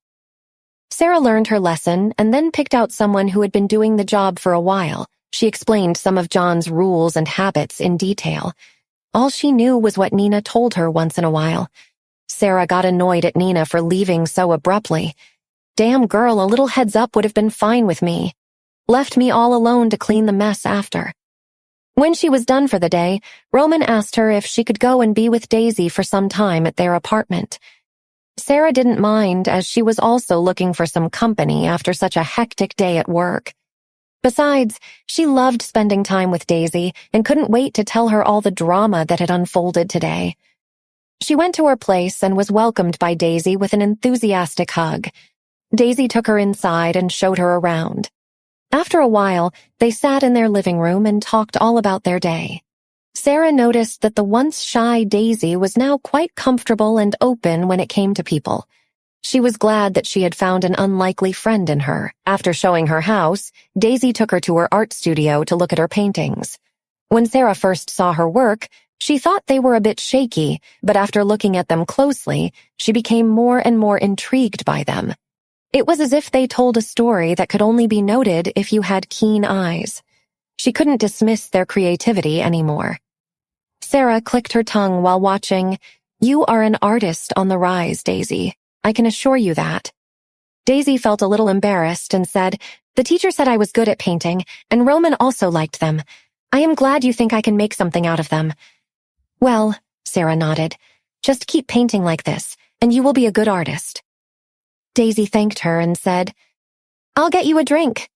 [SPEAKER 1] Sarah learned her lesson and then picked out someone who had been doing the job for a while. She explained some of John's rules and habits in detail. All she knew was what Nina told her once in a while. Sarah got annoyed at Nina for leaving so abruptly. Damn girl, a little heads up would have been fine with me. Left me all alone to clean the mess after. When she was done for the day, Roman asked her if she could go and be with Daisy for some time at their apartment. Sarah didn't mind, as she was also looking for some company after such a hectic day at work. Besides, she loved spending time with Daisy and couldn't wait to tell her all the drama that had unfolded today. She went to her place and was welcomed by Daisy with an enthusiastic hug. Daisy took her inside and showed her around. After a while, they sat in their living room and talked all about their day. Sarah noticed that the once shy Daisy was now quite comfortable and open when it came to people. She was glad that she had found an unlikely friend in her. After showing her house, Daisy took her to her art studio to look at her paintings. When Sarah first saw her work, she thought they were a bit shaky, but after looking at them closely, she became more and more intrigued by them. It was as if they told a story that could only be noted if you had keen eyes. She couldn't dismiss their creativity anymore. Sarah clicked her tongue while watching. You are an artist on the rise, Daisy. I can assure you that. Daisy felt a little embarrassed and said, The teacher said I was good at painting, and Roman also liked them. I am glad you think I can make something out of them. Well, Sarah nodded, just keep painting like this, and you will be a good artist. Daisy thanked her and said, I'll get you a drink.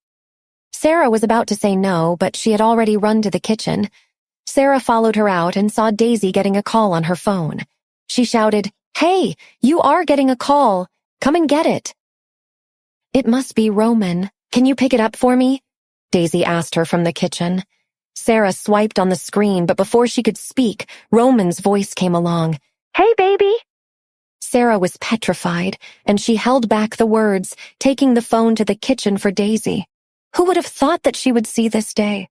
[SPEAKER 1] Sarah was about to say no, but she had already run to the kitchen. Sarah followed her out and saw Daisy getting a call on her phone. She shouted, Hey, you are getting a call. Come and get it. It must be Roman. Can you pick it up for me? Daisy asked her from the kitchen. Sarah swiped on the screen, but before she could speak, Roman's voice came along. Hey, baby. Sarah was petrified, and she held back the words, taking the phone to the kitchen for Daisy. Who would have thought that she would see this day?